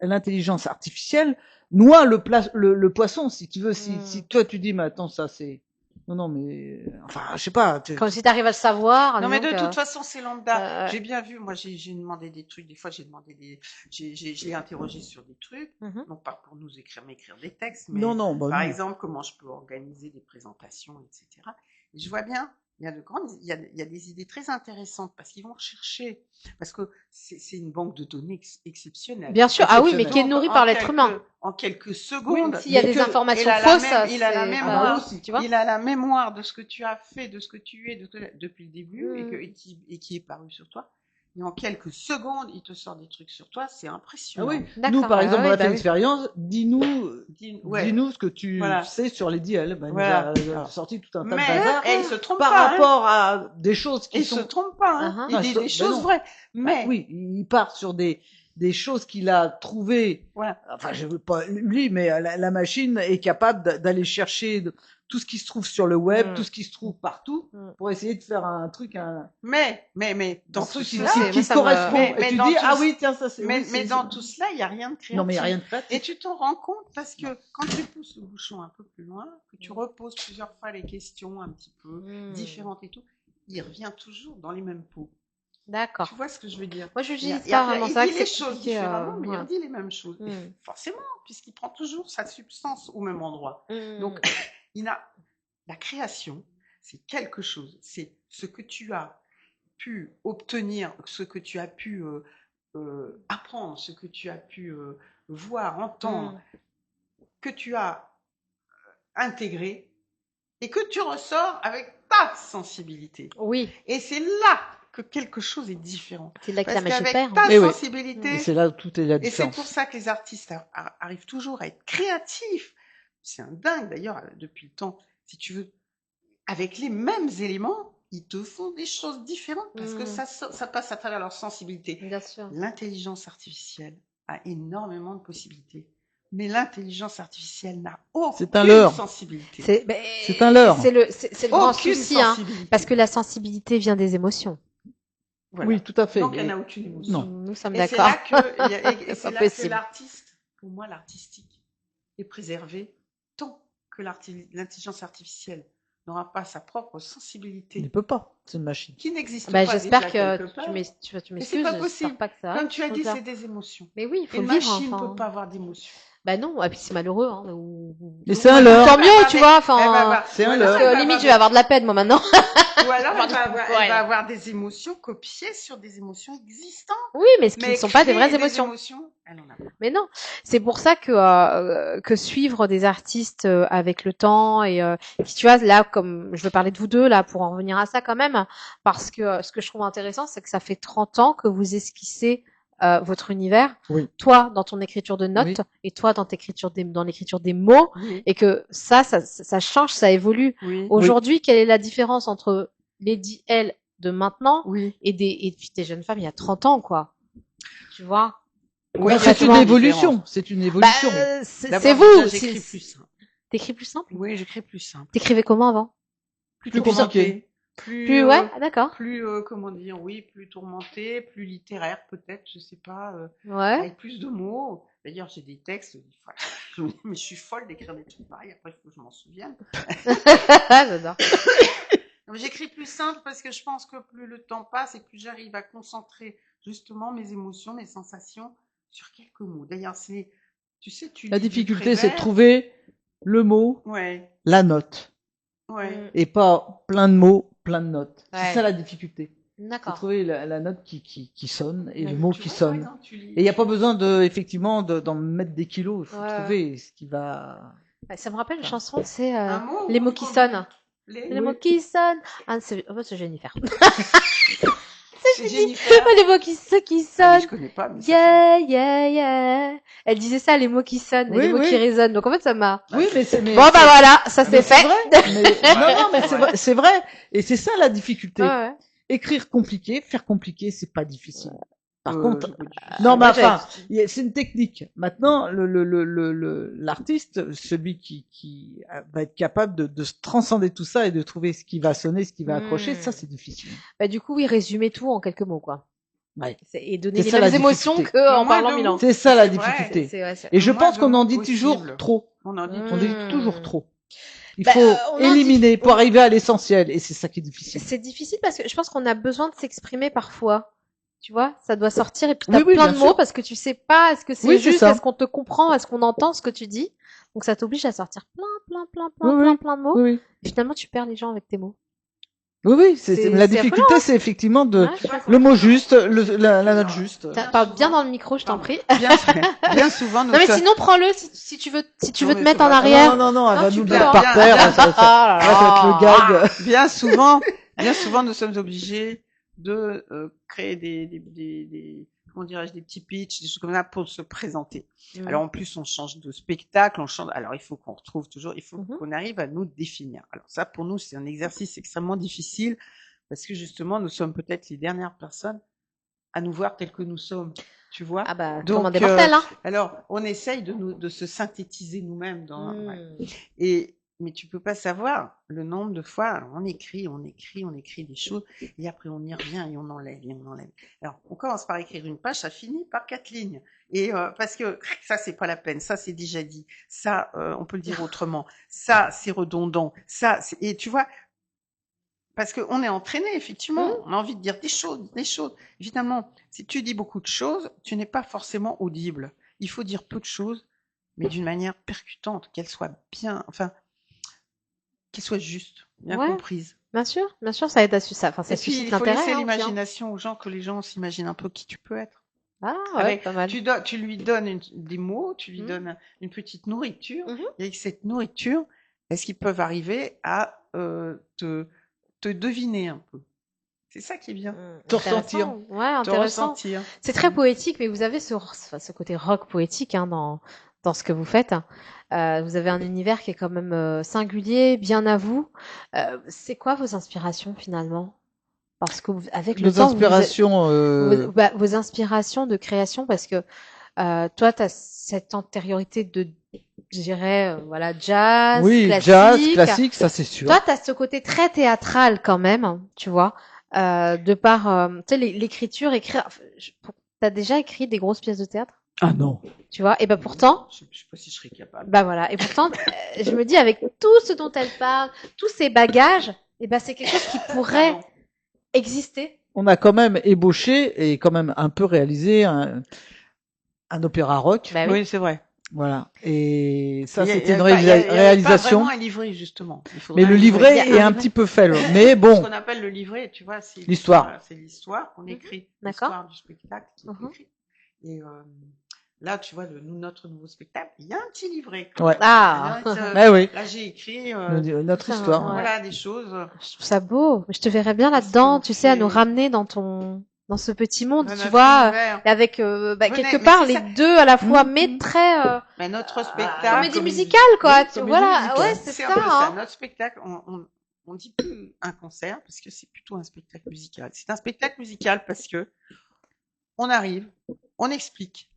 l'intelligence artificielle noie le poisson, si tu veux. Si toi tu dis, mais attends, ça c'est... Non, mais... Enfin, je sais pas. Comme si tu arrives à le savoir. Non, mais donc, de toute façon, c'est lambda. ouais. J'ai bien vu, moi, j'ai demandé des trucs. Des fois, j'ai interrogé sur des trucs. Non pas pour nous m'écrire des textes, mais Non, bah, par non. exemple, comment je peux organiser des présentations, etc. Et je vois bien il y a des idées très intéressantes parce qu'ils vont chercher, parce que c'est une banque de données exceptionnelle. Bien sûr, ah oui, mais qui est Donc, nourrie par l'être humain. En quelques secondes, S'il y a mais des que- informations il a la fausses, même- il a la c'est mémoire pas- tu vois. il a la mémoire de ce que tu as fait, de ce que tu es depuis le début Mm. et qui est paru sur toi. Et en quelques secondes, il te sort des trucs sur toi, c'est Ah impressionnant. oui. D'accord, Nous, par ouais, exemple, ouais, on a bah fait oui. l'expérience. Dis-nous Ouais. dis-nous ce que tu Voilà. sais sur les DL. Ben, Voilà. il nous a Alors, sorti tout un tas de Mais bazar et il se trompe par pas. rapport à des choses qui Il sont. se trompe pas. Hein. Uh-huh. Il Non, dit ben des choses non. vraies. Bah Mais oui, il part sur des choses qu'il a trouvées. voilà. Enfin, je veux pas lui, mais la machine est capable d'aller chercher tout ce qui se trouve sur le web, Mm. tout ce qui se trouve partout, Mm. pour essayer de faire un truc, Mais dans un tout truc qui, cela, c'est- qui moi, ça me- correspond. mais Et tu dans dis, tout ah ce- oui, tiens, ça c'est. oui, mais c'est- dans tout cela, il n'y a rien de créatif. Non, mais il n'y a rien de Et créatif. tu t'en rends compte parce que quand tu pousses le bouchon un peu plus loin, que tu reposes plusieurs fois les questions un petit peu Mm. différentes et tout, il revient toujours dans les mêmes pots. D'accord. Tu vois ce que je veux dire? Moi, je Il y a- n'utilise il y a- pas vraiment il ça. dit que les c'est choses compliqué, différemment, mais il ouais. redit les mêmes choses. Et Mm. forcément, puisqu'il prend toujours sa substance au même endroit. Mm. Donc, la création, c'est quelque chose. C'est ce que tu as pu obtenir, ce que tu as pu apprendre, ce que tu as pu voir, entendre, Mm. que tu as intégré et que tu ressors avec ta sensibilité. Oui, Et c'est là que quelque chose est différent. c'est là que Parce la magie qu'avec perd. ta Mais oui. sensibilité, Et c'est là où tout est la et c'est différence. pour ça que les artistes arrivent toujours à être créatifs. C'est un dingue d'ailleurs, depuis le temps, si tu veux. Avec les mêmes éléments, ils te font des choses différentes parce que Mm. ça passe à travers leur sensibilité. Bien sûr. L'intelligence artificielle a énormément de possibilités. Mais l'intelligence artificielle n'a aucune C'est un leurre. sensibilité. C'est un leurre. C'est le grand Aucune souci, hein, sensibilité. parce que la sensibilité vient des émotions. Voilà. Oui, tout à fait. Donc, elle Et- n'a aucune émotion. Non. Nous sommes Et c'est d'accord. là que, C'est c'est pas là que possible. l'artiste, pour moi, l'artistique est préservé tant que l'intelligence artificielle n'aura pas sa propre Il sensibilité, ne peut pas. C'est une machine. qui n'existe Bah, pas j'espère déjà que quelque part. tu Mais m'excuses. c'est pas J'espère possible. pas que ça Comme arrive, tu as ce dit, truc-là. c'est des émotions. Mais oui, il faut Une le vivre. machine ne Enfin. peut pas avoir d'émotions. Bah non, et puis c'est malheureux. Hein, Et c'est un leurre. Tant mieux, tu vois. Enfin, C'est un parce leurre. que limite, je vais avoir de la peine moi maintenant. Ou alors, avoir elle va avoir, ouais. elle va avoir des émotions copiées sur des émotions existantes. Oui, mais ce qui ne sont pas des créer vraies émotions. elle en a pas. Mais non, c'est pour ça que suivre des artistes avec le temps et qui, tu vois, là, comme je veux parler de vous deux là, pour en revenir à ça quand même, parce que ce que je trouve intéressant, c'est que ça fait 30 ans que vous esquissez votre univers, Oui. toi dans ton écriture de notes Oui. et toi dans dans l'écriture des mots, Oui. et que ça change, ça évolue. Oui. Aujourd'hui, quelle est la différence entre Lady L de maintenant Oui. et des jeunes femmes il y a 30 ans, quoi? Tu vois? Oui, Bah, c'est une complètement évolution. C'est une évolution. C'est D'abord, vous. déjà, j'écris c'est- plus simple. T'écris plus simple? Oui, j'écris plus simple. T'écrivais comment avant? Plus tourmenté. compliqué. Plus, ouais, ah, d'accord. Plus, comment dire, oui, plus tourmenté, plus littéraire peut-être, je sais pas, Ouais. avec plus de mots. D'ailleurs, j'ai des textes, voilà, je me dis, mais je suis folle d'écrire des trucs pareils, après, il faut que je m'en souvienne. J'adore. Donc, j'écris plus simple parce que je pense que plus le temps passe et plus j'arrive à concentrer justement mes émotions, mes sensations sur quelques mots. D'ailleurs, tu sais, tu La lis du difficulté, c'est de Prévert. trouver le mot, Ouais, la note, ouais. et pas plein de mots, plein de notes. Ouais. C'est ça la difficulté. C'est D'accord. trouver la note qui sonne et Ouais. le mot Tu qui vois, par sonne. exemple, tu lis- Et il n'y a pas besoin effectivement d'en mettre des kilos. Il faut Ouais. trouver ce qui va. Ouais, ça me rappelle une chanson, c'est un mot Les ou mots qui comment sonnent. Les Les mots qui sonnent. Ah, c'est Jennifer. C'est Jennifer. Les mots qui Ah, mais sonnent. je connais pas, mais ça Yeah, yeah, yeah. Elle disait ça, les mots qui sonnent, et Oui, les mots oui. qui résonnent. Donc en fait, ça m'a. Oui, mais c'est. Bon, bah voilà, ça c'est fait. vrai. Non, mais c'est vrai. C'est vrai. Et c'est ça la difficulté. Ouais, ouais. Écrire compliqué, faire compliqué, c'est pas difficile. Par contre, c'est pas difficile. non, mais moi, enfin, c'est une technique. Maintenant, l'artiste, celui qui va être capable de se transcender tout ça et de trouver ce qui va sonner, ce qui va accrocher, ça c'est difficile. Bah, du coup, oui, résumer tout en quelques mots, quoi. Ouais. Et donner C'est les ça, mêmes la émotions difficulté. qu'en Moi, parlant de 1000 ans. ouf. C'est ça la C'est vrai. difficulté. C'est Et je Moi, pense de qu'on en mon dit possible. toujours trop. On en dit Mm. On dit Hmm. toujours trop. Il Bah, faut on en dit- éliminer pour arriver à l'essentiel, et c'est ça qui est difficile. C'est difficile parce que je pense qu'on a besoin de s'exprimer parfois. Tu vois, ça doit sortir et puis t'as Oui, oui, plein bien de mots sûr. parce que tu sais pas, est-ce que c'est Oui, c'est juste, ça. est-ce qu'on te comprend, est-ce qu'on entend ce que tu dis. Donc ça t'oblige à sortir plein Oui, oui. de mots. Oui, oui. Et finalement, tu perds les gens avec tes mots. Oui, C'est la affolant, difficulté, c'est effectivement Ouais, je sais pas le mot juste, la note juste. Parle bien dans le micro, je t'en prie. Bien souvent, Non mais sinon prends-le si tu veux Non, te mais mettre c'est en pas- arrière. Non, elle Non, va tu nous peux, mettre hein. par terre. Bien. Ça va être le gag. bien souvent, nous sommes obligés de créer comment dirais-je, des petits pitchs, des choses comme ça pour se présenter. Mm. Alors en plus, on change de spectacle, on change. Alors il faut qu'on retrouve toujours, il faut Mhm. qu'on arrive à nous définir. Alors ça, pour nous, c'est un exercice extrêmement difficile parce que justement, nous sommes peut-être les dernières personnes à nous voir tels que nous sommes. Tu vois. Ah bah Donc, commandez mortel hein. Alors, on essaye de se synthétiser nous-mêmes dans. Mm. Ouais. Mais tu peux pas savoir le nombre de fois, alors on écrit des choses, et après on y revient et on enlève. Alors, on commence par écrire une page, ça finit par 4 lignes. Et parce que ça, c'est pas la peine, ça, c'est déjà dit, ça, on peut le dire autrement, ça, c'est redondant, et tu vois, parce qu'on est entraîné, effectivement, on a envie de dire des choses. Évidemment, si tu dis beaucoup de choses, tu n'es pas forcément audible. Il faut dire peu de choses, mais d'une manière percutante, qu'elles soient bien, enfin, qu'elles soient justes, bien Ouais. comprises. Bien sûr, ça aide à ça. Enfin, ça Et puis, suscite il faut l'intérêt. laisser hein, l'imagination aux gens, que les gens s'imaginent un peu qui tu peux être. Ah ouais, Avec, pas mal. tu lui donnes des mots, tu lui Mhm. donnes une petite nourriture, Mhm. et avec cette nourriture, est-ce qu'ils peuvent arriver à te deviner un peu? C'est ça qui est bien. Te ressentir. Intéressant. Ouais, Te intéressant. ressentir. C'est très poétique, mais vous avez ce côté rock poétique hein, dans ce que vous faites. Vous avez un univers qui est quand même singulier, bien à vous. C'est quoi vos inspirations finalement? Parce que avec le Nos temps, inspirations. vos inspirations de création, parce que toi, tu as cette antériorité de, je dirais, voilà, jazz, Oui, classique. jazz, classique, ça c'est sûr. Toi, tu as ce côté très théâtral quand même, tu vois, de par, tu sais, l'écriture, écrire. T'as déjà écrit des grosses pièces de théâtre, Ah non. tu vois, et ben pourtant, Je sais pas si je serais capable. bah voilà, et pourtant, je me dis avec tout ce dont elle parle, tous ces bagages, et ben c'est quelque chose qui pourrait exister. On a quand même ébauché et quand même un peu réalisé un opéra rock. Bah oui. Oui, c'est vrai. Voilà. Et ça, Il y a- c'était une il y avait pas- il y avait pas réalisation. vraiment un livret, justement. Il faudrait Mais le un livret Il y a est un un livret. petit peu faible. Mais Ce bon, qu'on appelle le livret, tu vois, c'est L'histoire. C'est l'histoire qu'on écrit. D'accord. L'histoire du spectacle qui est Mhm. écrit. Et là, tu vois, notre nouveau spectacle, il y a un petit livret. ouais. Ah, Oui. Là, j'ai écrit Notre Putain, histoire. ouais. voilà, des choses. je trouve ça beau. Je te verrais bien Parce là-dedans, qu'on tu sais, à nous fait- ramener dans ce petit monde, dans tu notre vois, univers. avec Venez, quelque mais part c'est les ça. deux à la fois, Mhm. mais très Mais notre spectacle. comédie musicale, quoi. Oui, tu comédie voilà, musicale. ouais, c'est C'est ça. un peu ça. Hein. Notre spectacle, on dit plus un concert parce que c'est plutôt un spectacle musical. C'est un spectacle musical parce que on arrive, on explique.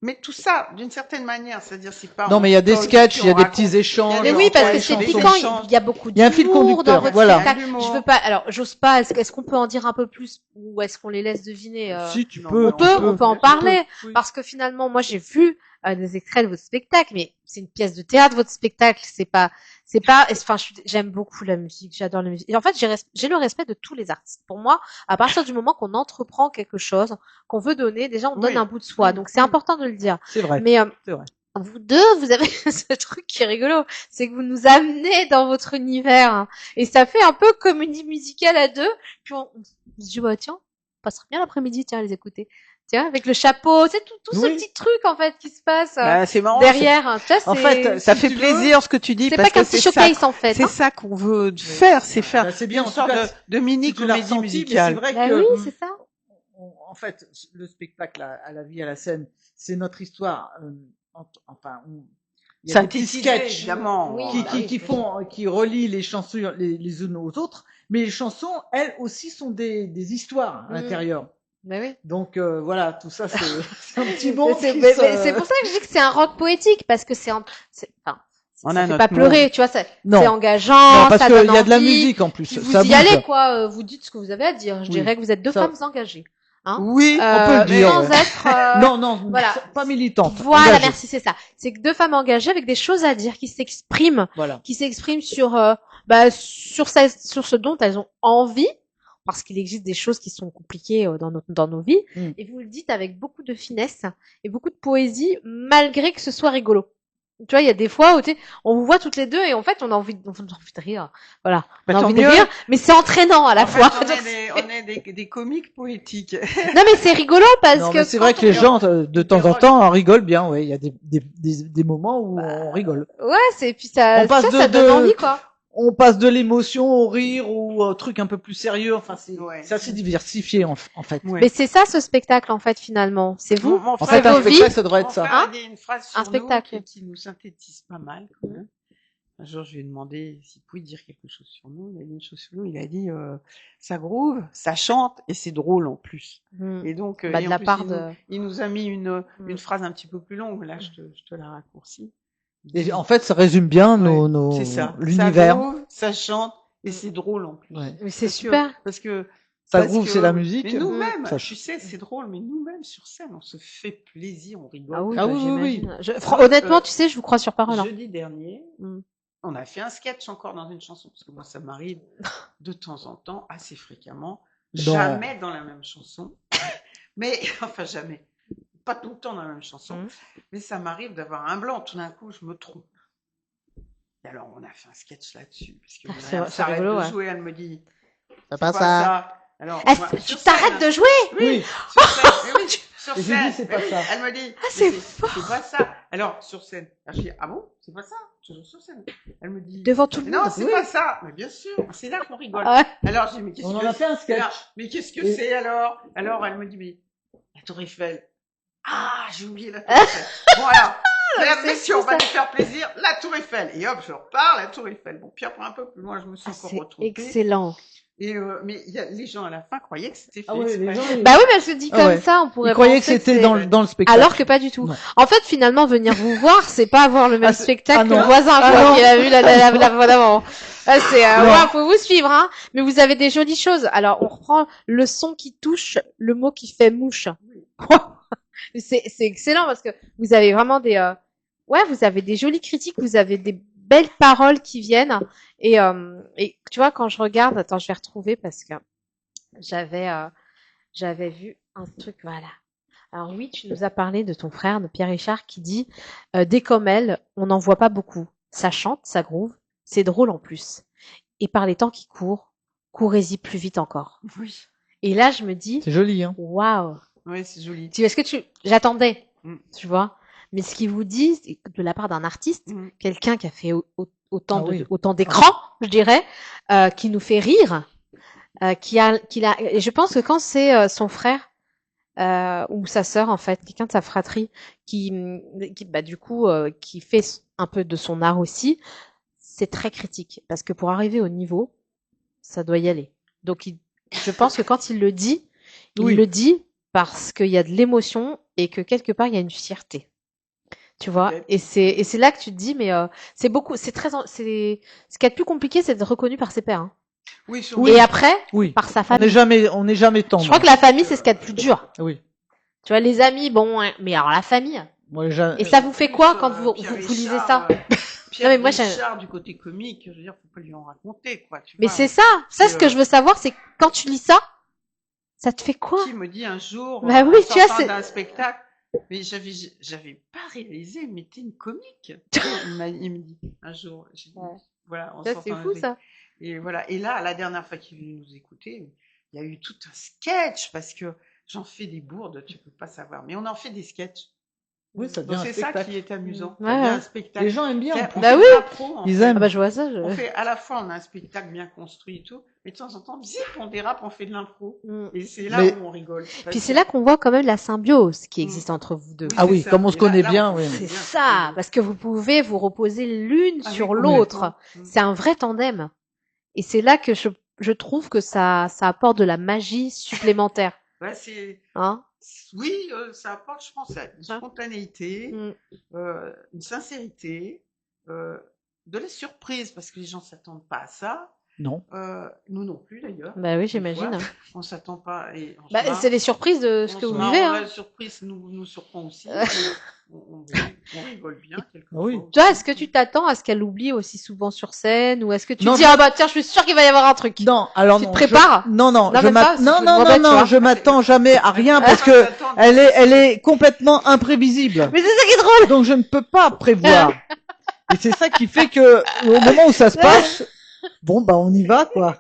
Mais tout ça, d'une certaine manière, c'est-à-dire c'est pas. Non, on mais il y a des colle, sketchs, puis il y a on des raconte. petits échanges. Mais Des oui, parce entre que les c'est chansons. piquant. Il y a beaucoup Il y a un fil d'humour dans conducteur, votre voilà. spectacle. L'humour. Je veux pas. Alors, j'ose pas. Est-ce qu'on peut en dire un peu plus ou est-ce qu'on les laisse deviner Si tu Non, peux, mais on peut en parler. Oui. Parce que finalement, moi, j'ai vu des extraits de votre spectacle, mais c'est une pièce de théâtre, votre spectacle. Enfin, j'aime beaucoup la musique, j'adore la musique. Et en fait, j'ai le respect de tous les artistes. Pour moi, à partir du moment qu'on entreprend quelque chose, qu'on veut donner, déjà, on donne Oui. un bout de soi. Oui. Donc, c'est important de le dire. C'est vrai. Mais C'est vrai. vous deux, vous avez ce truc qui est rigolo, c'est que vous nous amenez dans votre univers, hein. Et ça fait un peu comédie musicale à deux. Puis on se dit, bah tiens, on passera bien l'après-midi, tiens, à les écouter. Tiens, avec le chapeau, c'est tout ce Oui. petit truc en fait qui se passe Bah, c'est marrant. derrière. Hein. Tu vois, En fait, ça fait plaisir ce que tu dis c'est parce pas qu'un que petit c'est ça. showcase en fait. C'est Hein. ça qu'on veut faire, c'est faire Bah, c'est bien, une en tout sorte cas, de mini Si tu l'as comédie ressenti, mais c'est musicale. vrai Bah que oui, c'est ça. en fait, le spectacle à la vie, à la scène, c'est notre histoire. Il y a des petits Synthétisé, sketchs évidemment. Oui, qui, bah qui, oui, qui c'est font, qui relient les chansons les unes aux autres, mais les chansons, elles aussi, sont des histoires à Mm. l'intérieur. Bah oui. Donc voilà, tout ça, c'est un petit monde C'est qui mais se- c'est pour ça que je dis que c'est un rock poétique parce que enfin, On ça a fait notre pas pleurer, monde. tu vois, c'est Non. engageant, Non, parce ça qu'il donne y a de la envie. musique en plus. Puis vous Ça y bouge. allez quoi, vous dites ce que vous avez à dire. Je Oui. dirais que vous êtes deux Ça- femmes engagées. Hein Oui, on peut le dire, Sans ouais. être Non, voilà. pas militante. Voilà, engagée. merci, c'est ça. C'est que deux femmes engagées avec des choses à dire, qui s'expriment Voilà. sur ce dont elles ont envie, parce qu'il existe des choses qui sont compliquées dans nos vies. Mm. Et vous le dites avec beaucoup de finesse et beaucoup de poésie, malgré que ce soit rigolo. Tu vois, il y a des fois où on vous voit toutes les deux et en fait, on a envie de rire. Voilà. On Bah, a tant envie de mieux. rire, mais c'est entraînant à la En fait, fois. on est des comiques poétiques. Non, mais c'est rigolo parce Non, que mais c'est vrai quand que les on- gens, de temps en temps, en rigolent bien, ouais. Il y a des moments où on rigole. Ouais, puis ça, On passe ça donne envie, quoi. on passe de l'émotion au rire ou au truc un peu plus sérieux. Enfin, Ouais. c'est assez diversifié, en fait. Ouais. Mais c'est ça, ce spectacle, en fait, finalement. C'est vous. Mon En frère- fait, un vos vies. spectacle, ça devrait être mon ça. frère a dit une phrase sur Un spectacle. nous qui nous synthétise pas mal, quand même. Un jour, je lui ai demandé s'il pouvait dire quelque chose sur nous. Il a dit une chose sur nous. Il a dit, ça groove, ça chante et c'est drôle en plus. Mm. Et donc, Bah, et de en la plus, part il nous a mis une Mm. phrase un petit peu plus longue. Là, je te la raccourcis. Et en fait, ça résume bien Ouais, c'est ça. l'univers. Ça groove, ça chante et c'est drôle en plus. Ouais. Mais c'est Parce que- super. Parce que Ça parce groove, que- c'est la musique. Mais nous-mêmes, Ça- tu sais, c'est drôle, mais nous-mêmes sur scène, on se fait plaisir, on rigole. Ah oui, Ah bah, oui, oui, j'imagine. Honnêtement, tu sais, je vous crois sur parole. Hein. Jeudi dernier, Mm. on a fait un sketch encore dans une chanson, parce que moi, ça m'arrive de temps en temps, assez fréquemment, Dans- jamais dans la même chanson, mais enfin jamais, pas tout le temps dans la même chanson, Mm. mais ça m'arrive d'avoir un blanc, tout d'un coup, je me trompe. Et alors, on a fait un sketch là-dessus, parce que C'est elle s'arrête rigolo, de ouais. jouer, elle me dit, Ça c'est passe pas ça. ça. Alors, Ah, moi, tu sur t'arrêtes scène, de jouer. Oui. sur scène, mais oui, sur Et j'ai scène. dit, c'est pas mais oui, ça. Elle me dit, Ah, c'est mais c'est pas ça. Alors, sur scène. Alors, je dis, ah bon, c'est pas ça? Toujours sur scène. Elle me dit, Devant tout le non, monde. c'est pas ça. Mais bien sûr, c'est là qu'on rigole. Ah ouais. Alors, je dis, mais qu'est-ce On en que a fait un sketch. mais qu'est-ce que Et- c'est alors? Alors, elle me dit, mais la Tour Eiffel. Ah, j'ai oublié la Tour Eiffel. Bon, alors, mesdames, c'est messieurs, fou, on va ça. nous faire plaisir. La Tour Eiffel. Et hop, je repars, la Tour Eiffel. Bon, puis après, un peu plus loin, je me suis Ah, encore c'est retrouvée. excellent. Et mais les gens à la fin croyaient que c'était fait Ah ouais, les exprès. gens, ils- Bah oui, mais je te dis Ah comme ouais. ça, on pourrait Ils croyaient que penser c'était c'est- dans le spectacle. Alors que pas du tout. Non. En fait, finalement, venir vous voir, c'est pas avoir le même Ah, spectacle ah que non. le voisin, Ah quoi, non. qui a vu la fois d'avant. Ah, c'est, Non. ouais, faut vous suivre, hein. Mais vous avez des jolies choses. Alors, on reprend le son qui touche, le mot qui fait mouche. C'est excellent parce que vous avez vraiment ouais, vous avez des jolies critiques, vous avez des belles paroles qui viennent. Et tu vois, quand je regarde, attends, je vais retrouver parce que j'avais vu un truc, voilà. Alors oui, tu nous as parlé de ton frère, de Pierre Richard, qui dit des comme elle, on n'en voit pas beaucoup. Ça chante, ça groove, c'est drôle en plus. Et par les temps qui courent, courez-y plus vite encore. Oui, Et là, je me dis, C'est joli, hein. waouh. ouais, c'est joli. J'attendais, Mm. tu vois. Mais ce qu'il vous dit, c'est que de la part d'un artiste, Mm. quelqu'un qui a fait autant Ah oui. autant d'écrans, je dirais, qui nous fait rire, et je pense que quand c'est son frère ou sa sœur en fait, quelqu'un de sa fratrie qui bah du coup qui fait un peu de son art aussi, c'est très critique parce que pour arriver au niveau, ça doit y aller. Donc je pense que quand il le dit, Oui. il le dit parce qu'il y a de l'émotion et que quelque part il y a une fierté. Tu vois, Peut-être. et c'est là que tu te dis mais c'est ce qu'il y a de plus compliqué, c'est d'être reconnu par ses pairs. Hein. Oui, sur Et après Oui. par sa On famille. n'est jamais tendre. Je crois que la famille c'est ce qu'il y a de plus dur. Oui. Tu vois, les amis, bon, hein, mais alors la famille. Moi, Et ça vous fait quoi quand Pierre vous lisez Richard, ça Pierre Non, mais moi, Richard, du côté comique, je veux dire, faut pas lui en raconter, quoi. Tu Mais vois. c'est ça. Ça, ce que je veux savoir, c'est quand tu lis ça, ça te fait quoi Qui me dit un jour, Bah en oui, tu vois, sortant c'est- d'un spectacle, mais j'avais pas réalisé, mais t'es une comique. Il me dit un jour, j'ai dit, Ouais. voilà, en Ça, sortant c'est d'un fou, spectacle. ça. Et voilà. Et là, la dernière fois qu'il est venu nous écouter, il y a eu tout un sketch parce que j'en fais des bourdes, tu peux pas savoir, mais on en fait des sketchs. Oui, ça Donc devient un c'est ça spectacle. qui est amusant. Ouais, Ça devient ouais. un spectacle. Les gens aiment bien. en plus. On Bah fait oui. de l'impro, en Ils fait. aiment. Ah bah je vois ça. On fait à la fois on a un spectacle bien construit et tout, mais de temps en temps, zip, on dérape, on fait de l'impro. Mm. Et c'est là Mais- où on rigole. Puis c'est là qu'on voit quand même la symbiose qui Mm. existe entre vous deux. Oui, Ah c'est oui, ça. comme on se Et là- connaît là, bien, on oui. se C'est bien. ça, parce que vous pouvez vous reposer l'une Ah oui, sur complètement. l'autre. Mm. C'est un vrai tandem. Et c'est là que je trouve que ça apporte de la magie supplémentaire. Ouais, c'est Hein oui, ça apporte, je pense, une spontanéité, Mm. une sincérité, de la surprise parce que les gens s'attendent pas à ça. Non. Nous non plus d'ailleurs. Bah oui, Des j'imagine. fois, on s'attend pas et on se Bah, marre. c'est les surprises de ce On que se vous marre, vivez. La Hein. surprise nous surprend aussi. On rigole bien quelquefois. Oui. Toi, est-ce que tu t'attends à ce qu'elle oublie aussi souvent sur scène, ou est-ce que tu Non, dis je- ah bah tiens, je suis sûre qu'il va y avoir un truc. Non, alors Tu te non. prépares Non, Non, je même pas, m'attends. Non, je non, m'embête, non, tu vois. non, je m'attends jamais à rien parce Ah, que j'attends- elle est complètement imprévisible. Mais c'est ça qui est drôle. Donc je ne peux pas prévoir. Et c'est ça qui fait que au moment où ça se passe, bon bah on y va quoi.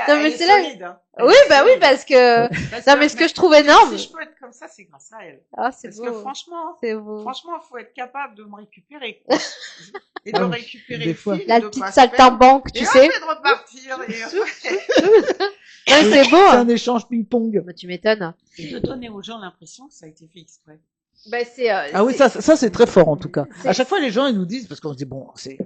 Non, mais elle est c'est là- solide, hein. Oui, bah oui, parce que Parce non, mais ce que je trouve énorme. Si je peux être comme ça, c'est grâce à elle. Ah, c'est Parce que beau. franchement, C'est beau. il faut être capable de me récupérer. Quoi. Et de Ah oui, récupérer des le fois. fil, La de petite pas se perdre. saltimbanque, tu Et sais. après de repartir. Ouais, c'est beau. C'est Hein. un échange ping-pong. Bah, tu m'étonnes. Et de donner aux gens l'impression que ça a été fait exprès. Bah, c'est. Ah oui, ça c'est très fort en tout cas. C'est- À chaque fois les gens ils nous disent parce qu'on se dit bon c'est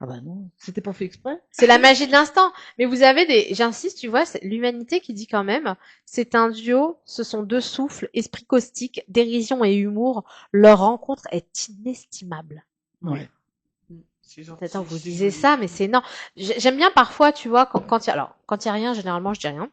ah bah non, c'était pas fait exprès. C'est la magie de l'instant. Mais vous avez j'insiste, tu vois, c'est l'humanité qui dit quand même, c'est un duo, ce sont deux souffles, esprit caustique, dérision et humour. Leur rencontre est inestimable. Ouais. C'est gentil, Attends, vous c'est disiez joli. ça, mais c'est non. J'aime bien parfois, tu vois, quand il y a rien, généralement, je dis rien.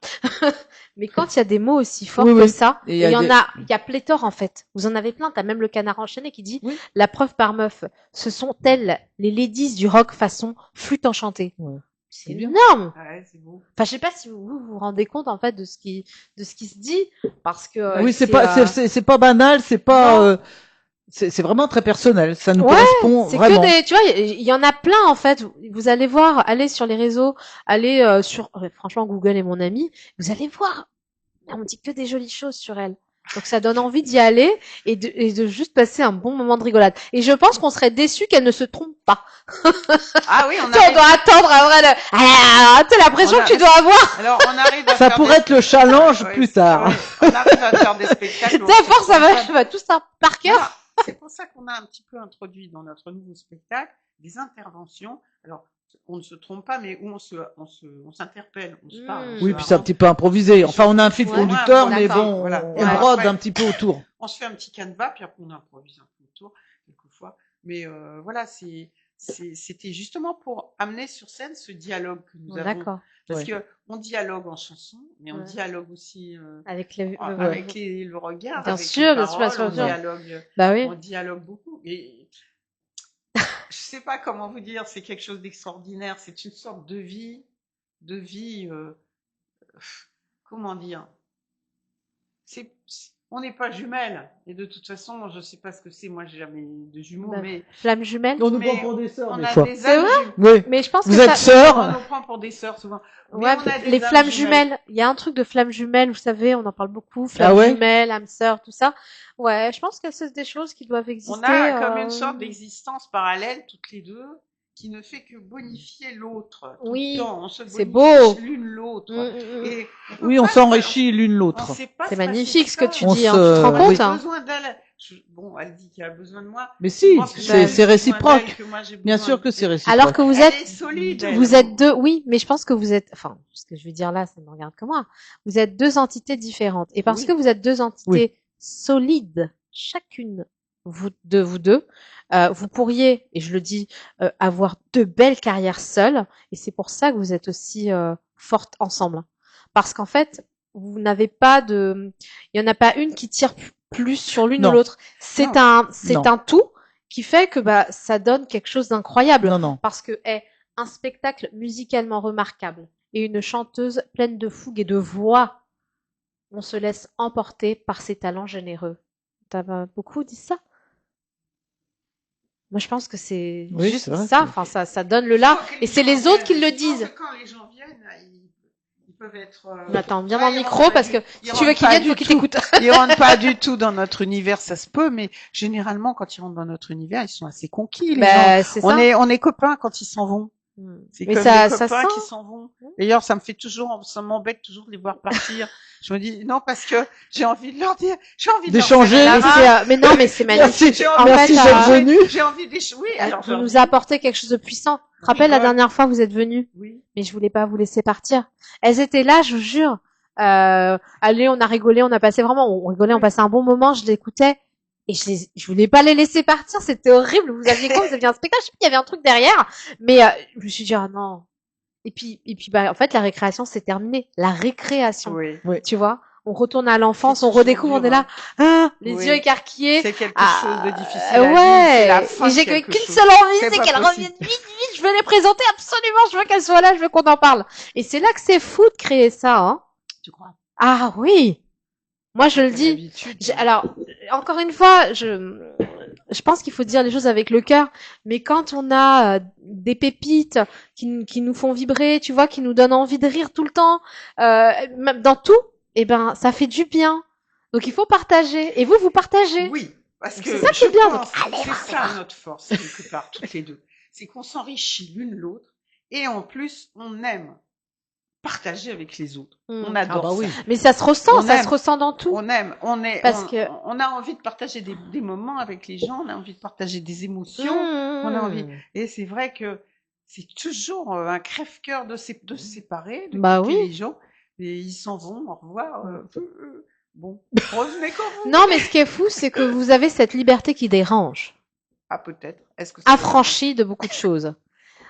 Mais quand il y a des mots aussi forts Oui, que oui. ça, Et il y a pléthore, en fait. Vous en avez plein. T'as même le Canard enchaîné qui dit, Oui. la preuve par meuf, ce sont elles, les ladies du rock façon flûte enchantée. Ouais. C'est C'est bien. énorme. Ouais, c'est beau. Enfin, je sais pas si vous rendez compte, en fait, de ce qui se dit, parce que, Oui, c'est pas banal, c'est pas Non. c'est vraiment très personnel, ça nous Ouais, correspond c'est vraiment. que des, tu vois, il y en a plein en fait. Vous allez voir, allez sur les réseaux, allez franchement, Google est mon ami. Vous allez voir, on dit que des jolies choses sur elle. Donc ça donne envie d'y aller et de juste passer un bon moment de rigolade. Et je pense qu'on serait déçus qu'elle ne se trompe pas. Ah oui, Tu sais, on doit attendre après tu sais, la pression On a- que tu dois avoir. Alors, on arrive à Ça faire pourrait être le challenge Ouais, plus c'est tard. vrai. On arrive à faire des spectacles. Tu sais, à force, ça va tout ça par cœur. Voilà. C'est pour ça qu'on a un petit peu introduit dans notre nouveau spectacle des interventions. Alors, on ne se trompe pas, mais où on s'interpelle, on se parle. on se Oui, puis c'est un raconte. petit peu improvisé. Enfin, on a un fil Ouais, conducteur, mais d'accord. bon, Voilà. on Et brode après- un petit peu autour. On se fait un petit canevas, puis après on improvise un peu autour, quelquefois. Mais voilà, c'était justement pour amener sur scène ce dialogue que nous avons. D'accord. Parce Ouais. que on dialogue en chanson, mais on Ouais. dialogue aussi Avec le regard, Bien avec sûr, les bien sûr, paroles, bien sûr, on bien sûr. dialogue, Bah oui. on dialogue beaucoup. Et je sais pas comment vous dire, c'est quelque chose d'extraordinaire. C'est une sorte de vie, comment dire. On n'est pas jumelles. Et de toute façon, je sais pas ce que c'est. Moi, j'ai jamais eu de jumeaux, Bah, mais Flamme jumelle. On nous Mais prend pour des sœurs on des a fois. des C'est âmes vrai jumelles. Oui. Mais je pense Vous que êtes On sœurs. nous prend pour des sœurs souvent. Mais Ouais, on a des les âmes flammes jumelles. Il y a un truc de flammes jumelles, vous savez, on en parle beaucoup. Flammes Ah ouais jumelles, âme sœur, tout ça. Ouais, je pense que c'est des choses qui doivent exister. On a comme une sorte d'existence parallèle, toutes les deux, qui ne fait que bonifier l'autre. Tout Oui, le temps. On se c'est bonifie beau. l'une l'autre. Mm. Et On s'enrichit l'une on l'autre. sait pas C'est se passer magnifique de ce que ça. tu On dis, hein. se- Tu te rends oui. compte, J'ai hein. besoin d'elle. Bon, elle dit qu'elle a besoin de moi. Mais si, Moi, que c'est j'ai besoin réciproque. d'elle, que moi, j'ai Bien besoin sûr que de- c'est réciproque. Alors que vous Elle êtes, est solide, elle. vous êtes deux, oui, mais je pense que vous êtes, enfin, ce que je vais dire là, ça ne me regarde que moi. Vous êtes deux entités différentes. Et parce Oui. que vous êtes deux entités solides, chacune vous deux, vous pourriez, et je le dis, avoir de belles carrières seules. Et c'est pour ça que vous êtes aussi fortes ensemble. Parce qu'en fait, vous n'avez pas de, il y en a pas une qui tire plus sur l'une Non. ou l'autre. C'est Non. un tout qui fait que ça donne quelque chose d'incroyable. Non, non. Parce que un spectacle musicalement remarquable et une chanteuse pleine de fougue et de voix, on se laisse emporter par ses talents généreux. T'as beaucoup dit ça? Moi, je pense que c'est Oui, juste c'est vrai, ça. c'est- Enfin, ça donne le là. Souvent que Et c'est gens les autres qui viennent, le souvent disent. que Quand les gens viennent, ils peuvent être. Attends, bien Ouais, dans le ils micro rentrent parce pas que du- si ils tu veux rentrent qu'ils pas viennent, du faut qu'ils tout. t'écoutent. Ils rentrent pas du tout dans notre univers, ça se peut, mais généralement, quand ils rentrent dans notre univers, ils sont assez conquis, les gens. Bah, c'est ça. On est copains quand ils s'en vont. C'est Mais comme ça, des ça copains sent. qui s'en vont. D'ailleurs, ça m'embête toujours de les voir partir. Je me dis, non, parce que j'ai envie de leur dire, j'ai envie de leur D'échanger. serrer la Mais, main. mais non, mais c'est magnifique. Merci, J'ai envie- merci fait, d'être venu. J'ai envie d'échouer. Alors, Vous nous apportez quelque chose de puissant. Tu te rappelles la Ouais. dernière fois, vous êtes venus, Oui. mais je voulais pas vous laisser partir. Elles étaient là, je vous jure. Allez, on a rigolé, on a passé vraiment, on rigolait, on passait un bon moment, je l'écoutais. Et je voulais pas les laisser partir, c'était horrible. Vous aviez quoi? Vous aviez un spectacle, je sais pas, il y avait un truc derrière. Mais je me suis dit, ah non. Bah, en fait, la récréation, c'est terminé. La récréation, Oui. tu vois. On retourne à l'enfance, C'est on toujours redécouvre, on dur, est là, les Oui. yeux écarquillés. C'est quelque Ah, chose de difficile à vivre. C'est la ouais. fin Et de j'ai quelque qu'une chose. seule envie, C'est c'est pas qu'elle possible. revienne vite, je veux les présenter absolument, je veux qu'elle soit là, je veux qu'on en parle. Et c'est là que c'est fou de créer ça, hein. Tu crois? Ah oui. Moi, je le Quelle dis. habitude. Alors, encore une fois, je pense qu'il faut dire les choses avec le cœur, mais quand on a des pépites qui nous font vibrer, tu vois, qui nous donnent envie de rire tout le temps, même dans tout, eh ben, ça fait du bien. Donc, il faut partager. Et vous partagez. Oui, parce Donc, que c'est ça qui est je bien. pense, Donc, allez c'est voir, ça notre force, quelque part, toutes les deux. C'est qu'on s'enrichit l'une l'autre et en plus, on aime partager avec les autres. On Ah adore bah ça. oui. Mais ça se ressent, On ça aime. se ressent dans tout. On aime, Parce que on a envie de partager des moments avec les gens, on a envie de partager des émotions, on a envie. Et c'est vrai que c'est toujours un crève-cœur de se séparer, de Bah quitter oui. les gens, et ils s'en vont, au revoir. Bon, revenez quand vous. Non, mais ce qui est fou, c'est que vous avez cette liberté qui dérange, Ah, peut-être. Est-ce que c'est affranchie de beaucoup de choses.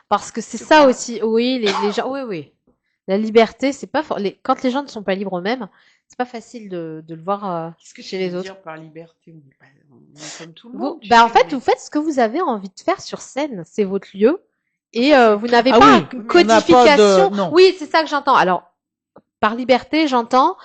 Parce que c'est Tu ça crois aussi. Oui, les gens. Oui, oui. La liberté, c'est pas quand les gens ne sont pas libres eux-mêmes, c'est pas facile de le voir Qu'est-ce que chez tu les veux autres. dire par liberté? On est comme tout le Vous, monde. tu bah en sais, fait, mais- vous faites ce que vous avez envie de faire sur scène. C'est votre lieu. Et Ça, c'est vous tout. n'avez Ah pas oui, une on n'a pas codification. de- non. Oui, c'est ça que j'entends. Alors, par liberté, j'entends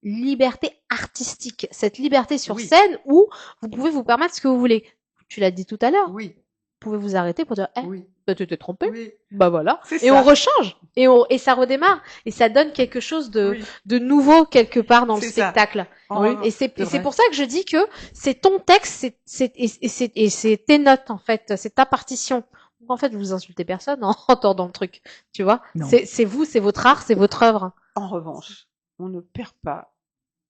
liberté artistique. Cette liberté sur Oui. scène où vous pouvez vous permettre ce que vous voulez. Tu l'as dit tout à l'heure. Oui, Vous pouvez vous arrêter pour dire, oui, bah, tu t'es trompé. oui. Bah voilà. C'est Et ça. on rechange. Et ça redémarre. Et ça donne quelque chose Oui, de nouveau quelque part dans le C'est ça. spectacle. En Oui. revanche, Et c'est vrai. pour ça que je dis que c'est ton texte, c'est tes notes, en fait. C'est ta partition. Donc, en fait, vous insultez personne en entendant le truc. Tu vois? Non. C'est vous, c'est votre art, c'est votre œuvre. En revanche, on ne perd pas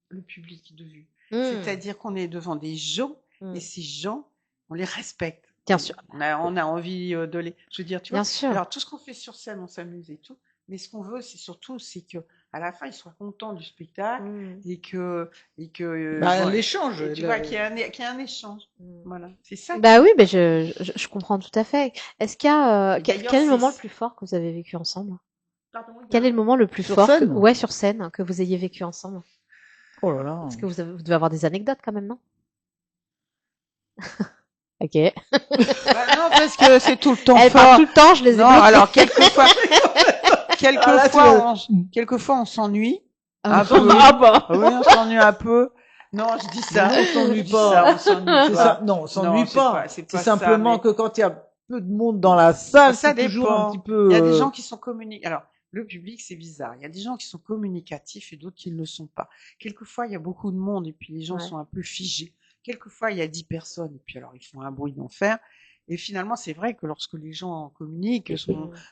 le public de vue. C'est-à-dire qu'on est devant des gens Mm. et ces gens, on les respecte. Bien sûr. On a envie de les. Je veux dire, tu Bien vois. sûr. Alors tout ce qu'on fait sur scène, on s'amuse et tout. Mais ce qu'on veut, c'est surtout, c'est que à la fin, ils soient contents du spectacle Mm. et que Bah, voilà. l'échange. Et tu vois qu'il y a un échange. Mm. Voilà, c'est ça. Bah oui, mais je comprends tout à fait. Est-ce qu'il y a, Et quel d'ailleurs, est le c'est- moment le plus fort que vous avez vécu ensemble? Pardon, Quel est le moment le plus Sur fort scène ouais, sur scène, que vous ayez vécu ensemble? Oh là là. Parce que vous devez avoir des anecdotes quand même, non? Ok. Bah non, parce que c'est tout le temps Elle fort. parle tout le temps, je les ai Non, bloquées. alors quelquefois, Ah, là, quelquefois on s'ennuie. Ah, un peu. ah bah. Oui, on s'ennuie un peu. Non, je dis ça. Non, on s'ennuie Je dis pas. ça, on s'ennuie C'est pas. ça. Non, on s'ennuie Non, c'est pas. pas- c'est C'est pas ça, simplement mais- que quand il y a peu de monde dans la salle, Ça c'est toujours dépend. un petit peu. Il y a des gens qui sont communicatifs. Alors, le public, c'est bizarre. Il y a des gens qui sont communicatifs et d'autres qui ne le sont pas. Quelquefois, il y a beaucoup de monde et puis les gens Ouais. sont un peu figés. Quelquefois, il y a 10 personnes et puis alors ils font un bruit d'enfer. Et finalement, c'est vrai que lorsque les gens communiquent,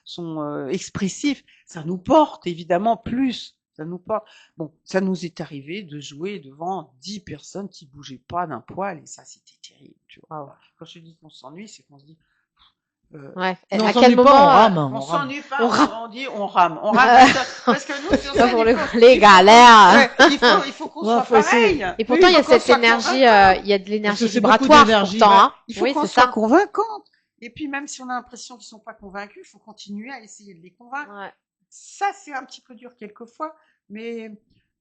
sont expressifs, ça nous porte évidemment plus. Ça nous porte. Bon, ça nous est arrivé de jouer devant 10 personnes qui bougeaient pas d'un poil et ça, c'était terrible. Tu vois. Quand je dis qu'on s'ennuie, c'est qu'on se dit. Ouais. Non, À on quel s'ennuie moment pas, on rame. On On rame. s'ennuie pas, On rame. on dit on rame. On rame parce que nous, sur Ça, scène, pour il le faut- coup, les il faut- galères. ouais, il faut qu'on Ouais, soit faut essayer. pareil. Et pourtant, Oui, il y a faut qu'on cette soit énergie, convaincant. il y a de l'énergie Parce que c'est beaucoup vibratoire d'énergie, pourtant, ouais. hein. Il faut Oui, qu'on c'est soit ça. convaincante. Et puis même si on a l'impression qu'ils sont pas convaincus, il faut continuer à essayer de les convaincre. Ouais. Ça, c'est un petit peu dur quelquefois, mais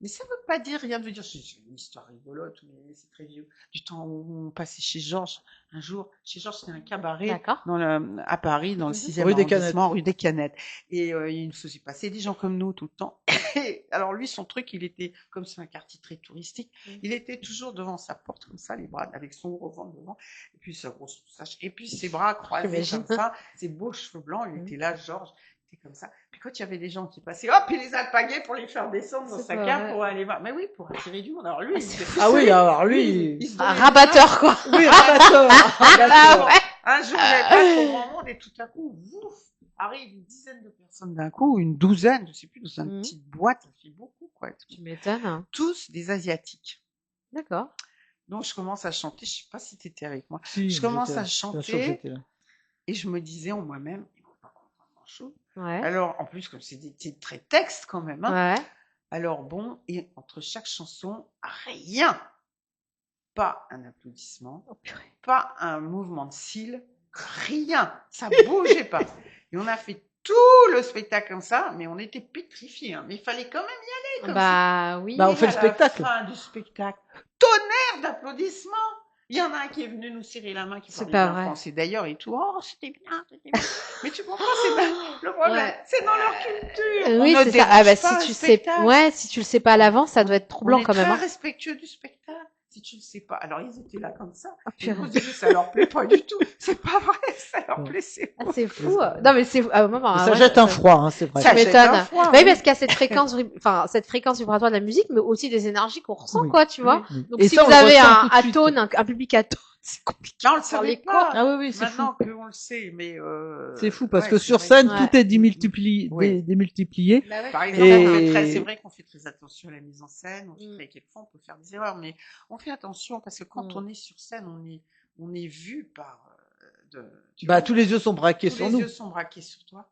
ça veut pas dire rien de dire. C'est une histoire rigolote, mais c'est très vieux. Du temps où on passait chez Georges un jour. Chez Georges, c'est un cabaret D'accord. à Paris, dans le Mhm. 6e Rue des arrondissement, rue des Canettes. Et il nous faisait passer des gens comme nous tout le temps. Et alors lui, son truc, il était, comme c'est un quartier très touristique, Mhm. il était toujours devant sa porte comme ça, les bras avec son gros ventre devant, et puis sa grosse moustache, et puis ses bras croisés J'imagine. comme ça, ses beaux cheveux blancs, il Mhm. était là, Georges. C'était comme ça. Puis quand il y avait des gens qui passaient, hop, il les alpaguait pour les faire descendre dans C'est sa pas cave vrai. pour aller voir. Mais oui, pour attirer du monde. Alors lui, il était Ah oui, alors lui. il se Un donnait rabatteur, quoi. Oui, rabatteur. Ah ouais. un jour, il n'y avait pas trop grand monde et tout à coup, ouf, arrive une dizaine de personnes d'un coup, une douzaine, je sais plus, dans une Mhm. petite boîte, ça fait beaucoup, quoi. Tu m'étonnes. Tous des Asiatiques. D'accord. Donc je commence à chanter, je sais pas si tu étais avec moi, Si, je commence j'étais à là. Bien sûr que chanter j'étais là. et je me disais en moi-même, ils vont pas comprendre grand-chose. Ouais. Alors, en plus, comme c'est des titres très textes quand même, hein, Ouais. alors bon, et entre chaque chanson, rien. Pas un applaudissement, Oh, purée. pas un mouvement de cils, rien. Ça bougeait pas. Et on a fait tout le spectacle comme ça, mais on était pétrifiés. Hein. Mais il fallait quand même y aller. Comme Bah oui. Bah, on fait le à spectacle. la fin du spectacle. Tonnerre d'applaudissements. Il y en a un qui est venu nous serrer la main, qui C'est parlait pas bien vrai. français d'ailleurs et tout. Oh, c'était bien, c'était bien. Mais tu comprends, c'est pas le problème. Ouais. C'est dans leur culture. Oui, On ne c'est ça. Ah bah dérange si pas tu le sais, spectacle. ouais, si tu le sais pas à l'avance, ça doit être On troublant est quand même. très Hein. respectueux du spectacle. Si tu le sais pas. Alors ils étaient là comme ça. Ah, Et purée. nous, au début, ça leur plaît pas du tout. C'est pas vrai, ça leur plaisait. Ah, c'est fou. Non mais c'est ah, maman, Et ah, ça ouais, jette un froid, hein, c'est vrai. Tu Ça jette m'étonnes. un froid, Oui, oui. parce qu'il y a cette fréquence, enfin cette fréquence vibratoire de la musique, mais aussi des énergies qu'on ressent, Oui. quoi, tu vois. Oui. Donc Et si ça, vous on le avez ressent un tout de suite. atone, un public atone, c'est compliqué. Là, on le Sur les savait cours. pas. Ah oui, oui, c'est fou. Maintenant qu'on le sait, mais C'est fou parce ouais, que c'est sur vrai. scène, Ouais. tout est démultiplié, Oui. démultiplié. Par exemple, Et- c'est vrai qu'on fait très attention à la mise en scène. Quelquefois, on peut faire des erreurs, mais on fait attention parce que quand on est sur scène, on est vu par. Tu Bah, vois, tous les yeux sont braqués tous sur les nous. yeux sont braqués sur toi.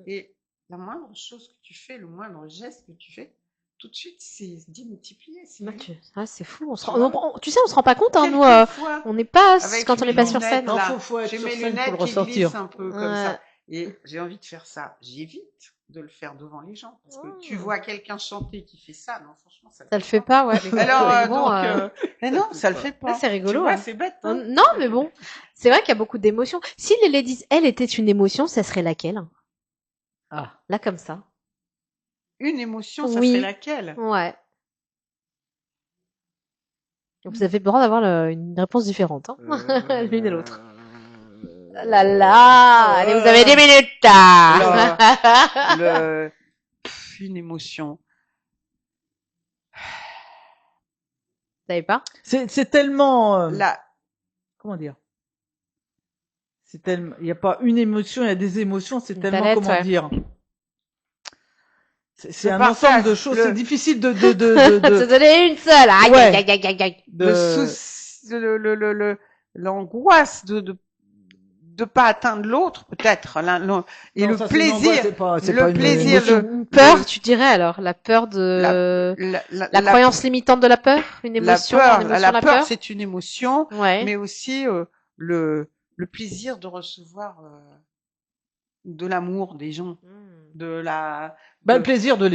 Et la moindre chose que tu fais, le moindre geste que tu fais, tout de suite, c'est démultiplié. C'est Bah, vu. ah, c'est fou. On se Tu rend... vois tu sais, on se rend pas compte, hein, nous. Quelquefois, On n'est pas avec quand on n'est mes pas sur lunettes, scène. Non, là, faut être j'ai sur mes scène pour lunettes le qui ressentir. glissent un peu comme ça. Et j'ai envie de faire ça. J'évite de le faire devant les gens. Parce que tu vois quelqu'un chanter qui fait ça. Non, franchement, ça Ça le fait pas, ouais. Alors, Mais bon, mais non, ça le fait pas. Ah, c'est rigolo, Tu vois, hein. c'est bête. Hein. Non, mais bon, c'est vrai qu'il y a beaucoup d'émotions. Si les ladies, elle était une émotion, ça serait laquelle? Ah. Là, comme ça. Une émotion, ça Oui. serait laquelle? Ouais. Donc, vous avez le droit d'avoir une réponse différente, hein. L'une et l'autre. Là là, allez, vous avez 10 minutes. Une émotion. Vous savez pas? C'est tellement, Là, comment dire? C'est tellement, il n'y a pas une émotion, il y a des émotions, c'est Une tellement, palette, comment ouais. dire? C'est Le un partage, ensemble de choses, le- c'est difficile de Se donner une seule. Aïe, Ouais. aïe, aïe, aïe, aïe. le souci, l'angoisse de pas atteindre l'autre, peut-être, et Non, le ça, c'est une angoisse, plaisir, c'est le pas une plaisir, émotion. Une peur, tu dirais alors? La peur de... La croyance limitante de la peur? Une émotion, la une peur, émotion, la peur, c'est une émotion, Ouais. mais aussi le plaisir de recevoir de l'amour des gens, de la Bah, de- le plaisir de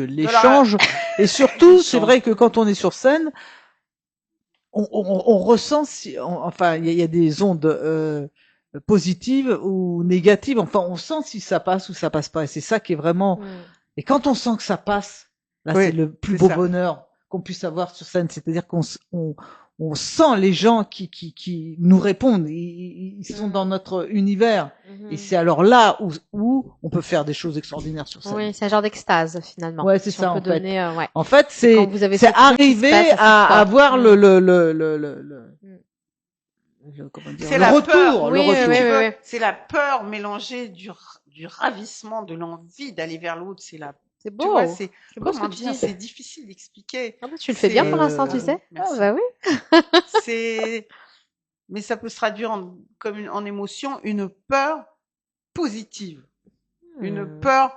l'échange. Et surtout, c'est L'échange. vrai que quand on est sur scène, on ressent, enfin, il y a des ondes positives ou négatives. Enfin, on sent si ça passe ou ça passe pas. Et c'est ça qui est vraiment. Mm. Et quand on sent que ça passe, là, Oui, c'est le plus c'est beau ça. bonheur qu'on puisse avoir sur scène. C'est-à-dire on sent les gens qui nous répondent. Ils sont dans notre univers. Mhm. Et c'est alors là où on peut faire des choses extraordinaires sur scène. Oui, c'est un genre d'extase finalement. Ouais, c'est Si ça, on en peut fait. donner, ouais. En fait, quand vous avez c'est ce truc qui se arriver passe, ça se à passe. avoir Mm. comment dire, C'est le la retour, peur. le Oui, retour. oui, Tu oui, vois, oui. c'est la peur mélangée du ravissement, de l'envie d'aller vers l'autre. C'est la, C'est tu beau. vois, c'est C'est beau ce comment que tu dire, dis. c'est difficile d'expliquer. Ah bah, tu le fais bien pour l'instant, tu sais. Merci. Ah bah oui. Mais ça peut se traduire en émotion, une peur positive, une peur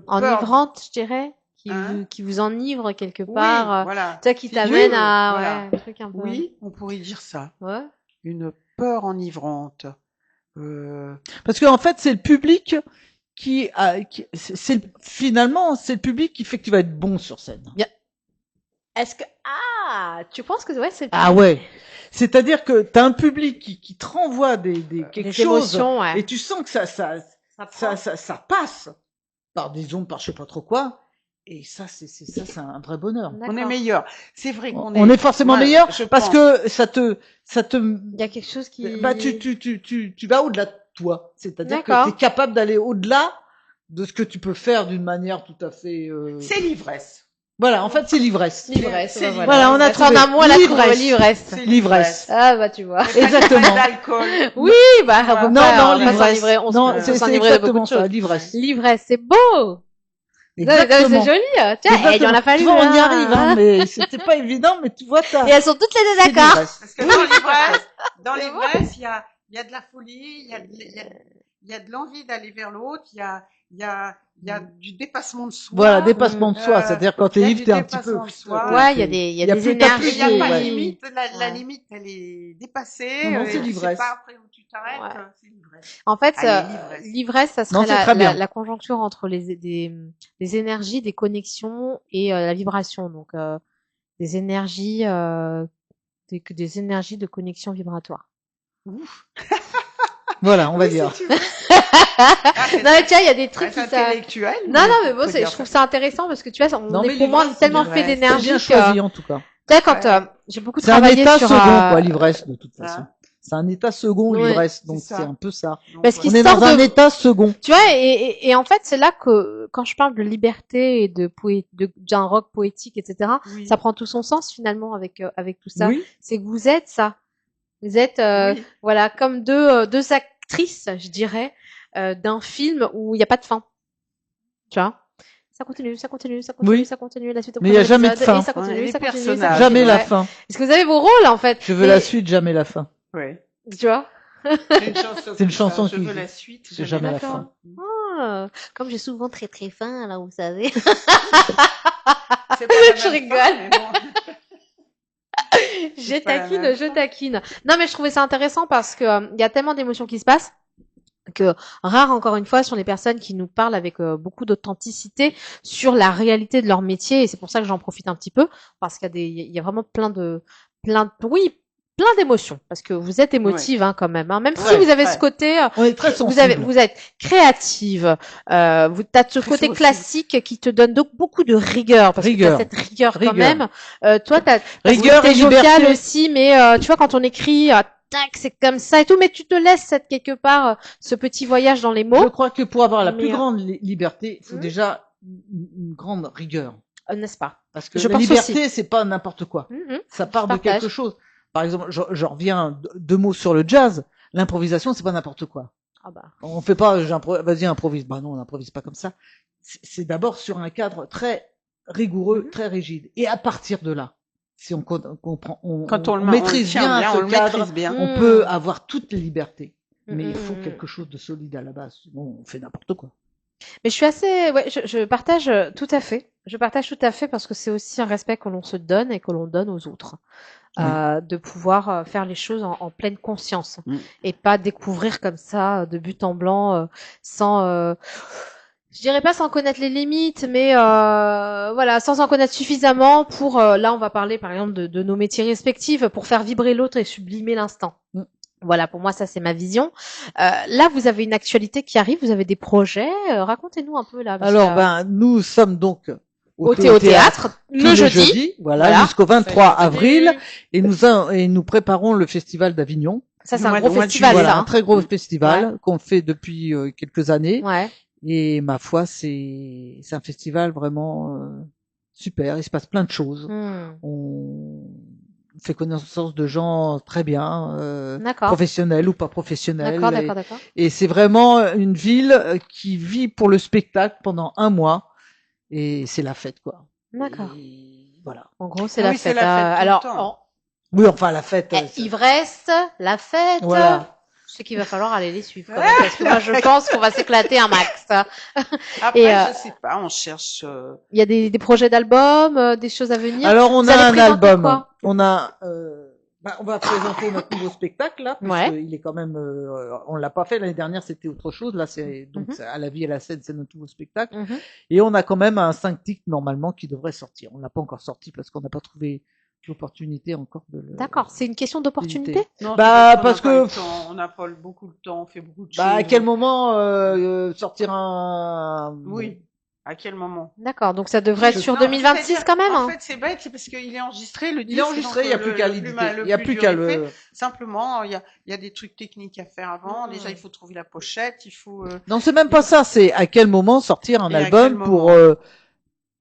Enivrante, je dirais, Hein qui vous enivre quelque Oui, part. voilà. Toi qui Si t'amène tu veux, à voilà. ouais, un truc un peu. Oui, on pourrait dire ça. Ouais. Une peur enivrante. Parce qu'en fait, c'est le public finalement, c'est le public qui fait que tu vas être bon sur scène. Est-ce que tu penses que ouais, c'est Ah ouais. C'est-à-dire que t'as un public qui te renvoie quelque des chose émotions, ouais. et tu sens que ça passe par des ondes, par je sais pas trop quoi. Et ça, c'est un vrai bonheur. on est D'accord. meilleur. C'est vrai qu'on On est forcément Ouais, meilleur je parce pense. que ça te, Il y a quelque chose qui. bah tu vas au-delà de toi. C'est-à-dire que D'accord. tu es capable d'aller au-delà de ce que tu peux faire d'une manière tout à fait. C'est l'ivresse. Voilà, en fait, c'est l'ivresse. L'ivresse. C'est ouais, Voilà, on a Mettre en trouvé un mot, elle a trouvé l'ivresse. l'ivresse. C'est L'ivresse. Ah bah tu vois. Exactement. Pas d'alcool. Oui, bah on peut Non, pas, non, on peut pas l'ivresse. s'enivrer, on Non, peut c'est s'enivrer de beaucoup exactement de ça, choses. l'ivresse. L'ivresse, c'est beau. C'est Exactement. joli. Tiens, il y en Exactement. a fallu. Tu vois, on y hein. arrive, hein, mais c'était pas évident, mais tu vois, Et elles sont toutes les deux c'est d'accord. l'ivresse. Parce que dans l'ivresse, il y a de la folie, il y a de l'envie d'aller vers l'autre, il y a du dépassement de soi. Voilà, dépassement de soi, c'est-à-dire quand il y t'es a ivre, du t'es un petit peu. dépassement de soi. Ouais, il y a y des plus- t'as énergies. Il n'y a pas de ouais. limite, la Ouais. limite, elle est dépassée. Non, non, c'est tu sais l'ivresse. pas après où tu T'arrêtes, Ouais. c'est l'ivresse. En fait, Allez, l'ivresse. l'ivresse, ça Non, serait c'est très bien. la conjoncture entre les énergies, des connexions et la vibration. Donc, des énergies, des énergies de connexion vibratoire. Ouf. Voilà, on va Oui, dire. si tu veux. Non, mais tiens, il y a des trucs Très qui ça. intellectuel. Non, non, mais on moi, peut dire je trouve ça. ça intéressant parce que tu vois, on Non, est mais pour moi l'ivresse, tellement c'est fait bien. C'est d'énergie bien que, choisi en tout cas. tu sais, quand Ouais. j'ai beaucoup C'est un travaillé état sur second, quoi, l'ivresse, de toute façon. Hein. C'est un état second, Ouais, l'ivresse. c'est Donc, ça. c'est un peu ça. Donc, Parce qu'il On est sort dans un de- état second. Tu vois, et en fait, c'est là que quand je parle de liberté et d'un rock poétique, etc., oui. ça prend tout son sens finalement avec tout ça. Oui. C'est que vous êtes ça. Vous êtes Oui. voilà comme deux actrices, je dirais, d'un film où il n'y a pas de fin. Tu vois, ça continue, ça continue, ça continue, Oui. ça continue, la suite au Mais il y a prochain jamais de épisode, fin. et ça continue, Ouais, les ça continue, ça personnages. continue. Jamais la Ouais. fin. Parce que vous avez vos rôles en fait. Je veux Mais- la suite, jamais la fin. Ouais. Tu vois. C'est une chanson. C'est une comme ça, chanson Je qui veux dit. la suite. C'est jamais la D'accord. fin. Ah, comme j'ai souvent très très faim, là, vous savez. C'est pas la Je même rigole. fin, mais bon. Je C'est pas la taquine, même je chose. taquine. Non, mais je trouvais ça intéressant parce que il y a tellement d'émotions qui se passent que rare encore une fois sont les personnes qui nous parlent avec beaucoup d'authenticité sur la réalité de leur métier, et c'est pour ça que j'en profite un petit peu parce qu'il y a il y a vraiment plein d'émotions, parce que vous êtes émotive hein, quand même, hein. Même si Ouais, vous avez ouais. ce côté, On est très sensible. vous êtes créative, vous t'as ce Très côté sensible. classique qui te donne donc beaucoup de rigueur, parce que Rigueur. t'as cette rigueur quand Rigueur. même. Toi, t'as Rigueur t'es et joviale liberté. aussi, mais tu vois quand on écrit, tac, c'est comme ça et tout, mais tu te laisses cette quelque part ce petit voyage dans les Je mots, crois que pour avoir la Mais, plus grande liberté, il faut Hmm. déjà une grande rigueur. n'est-ce pas? Parce que Je la pense liberté, c'est pas n'importe quoi. Mhm. Ça part Je de partage. quelque chose. Par exemple, je reviens deux mots sur le jazz. L'improvisation, c'est pas n'importe quoi. Ah bah. On fait pas, vas-y, improvise. Bah non, on n'improvise pas comme ça. C'est d'abord sur un cadre très rigoureux, Mhm. très rigide. Et à partir de là, si on comprend, Quand on le maîtrise tient bien bien, ce on le cadre, maîtrise bien. on Mm. peut avoir toutes les libertés. Mais il Mm, faut mm, quelque chose de solide à la base. Sinon, on fait n'importe quoi. Mais je suis assez, ouais, je partage tout à fait. Je partage tout à fait parce que c'est aussi un respect que l'on se donne et que l'on donne aux autres. Oui. De pouvoir faire les choses en pleine conscience Mm. et pas découvrir comme ça de but en blanc sans, je dirais pas sans connaître les limites, mais voilà, sans en connaître suffisamment pour, là on va parler par exemple de nos métiers respectifs pour faire vibrer l'autre et sublimer l'instant. Mm. Voilà, pour moi, ça, c'est ma vision. Là, vous avez une actualité qui arrive, vous avez des projets. Racontez-nous un peu, là. parce Alors, que, nous sommes donc au théâtre, tous le les jeudi. jeudis, voilà, Voilà. jusqu'au 23 Salut. avril, et nous préparons le festival d'Avignon. Ça, c'est Le un mois gros de festival, juillet, ça. Voilà, un hein. très gros festival qu'on fait depuis quelques années. Ouais. Et ma foi, c'est un festival vraiment super. Il se passe plein de choses. Hmm. On fait connaissance de gens très bien, D'accord. professionnels ou pas professionnels. D'accord, Et- d'accord, d'accord. Et c'est vraiment une ville qui vit pour le spectacle pendant un mois. Et c'est la fête, quoi. D'accord. Et voilà. En gros, c'est Ah la oui, c'est fête. la fête tout le Alors, temps. Oui, enfin, la fête. ivresse, la fête. Voilà. Je sais qu'il va falloir aller les suivre, quand même, parce que moi, je pense qu'on va s'éclater un max. Après, Et, je sais pas, on cherche. Il y a des projets d'albums, des choses à venir. Alors, on Vous a allez un présenter album. quoi On va présenter notre nouveau spectacle, là. Parce Ouais. qu'il est quand même, on l'a pas fait l'année dernière, c'était autre chose. Là, donc, Mhm. c'est à la vie et à la scène, c'est notre nouveau spectacle. Mhm. Et on a quand même un 5 titres, normalement, qui devrait sortir. On l'a pas encore sorti parce qu'on n'a pas trouvé l'opportunité encore de le. D'accord. C'est une question d'opportunité. Non, Bah, c'est qu'on parce n'a pas que- le temps, on n'a pas beaucoup de temps, on fait beaucoup de Bah, à choses. quel moment, sortir un. Oui. À quel moment? D'accord. Donc, ça devrait être Je- sur Non, 2026 c'est-à-dire, quand même. En hein. fait, c'est bête, c'est parce qu'il est enregistré, le Il disque. est enregistré, il n'y a plus qu'à l'éditer. Il n'y a plus qu'à le. Simplement, il y a des trucs techniques à faire avant. Mhm. Déjà, il faut trouver la pochette, il faut. Non, c'est même pas ça. C'est à quel moment sortir un Et à album quel pour moment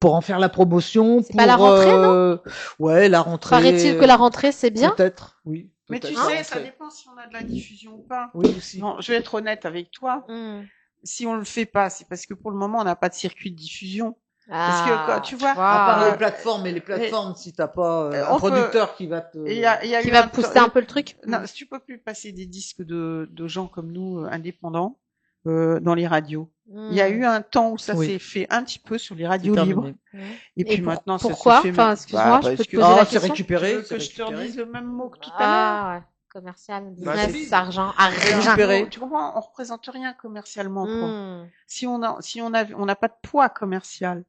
pour en faire la promotion. C'est pour, pas la rentrée, ouais, la rentrée. Paraît-il que la rentrée, c'est bien. Peut-être, oui. Mais tu peut-être, la sais, ça rentrée. dépend si on a de la diffusion ou pas. Oui, aussi. Non, je vais être honnête avec toi. Hmm. Si on le fait pas, c'est parce que pour le moment, on n'a pas de circuit de diffusion. Parce Ah, que, quoi, tu vois, À part Ah. les plateformes, et les plateformes, si t'as pas on un producteur qui va te. Et il y a Qui eu va un pousser temps- un peu le truc. Non, si tu peux plus passer des disques de gens comme nous, indépendants, dans les radios. Il y a eu un temps où ça Oui. s'est fait un petit peu sur les C'est radios terminé. libres. Et puis maintenant, ça pourquoi se fait. Enfin, excuse-moi, je parce peux te que- poser la c'est question. Tu récupéré. veux c'est que je te récupéré. redise le même mot que tout à l'heure? Ah, ouais. commercial, Bah, business, c'est- argent, Récupérer. argent. Tu comprends, on représente rien commercialement, quoi. Hmm. Si on n'a pas de poids commercial.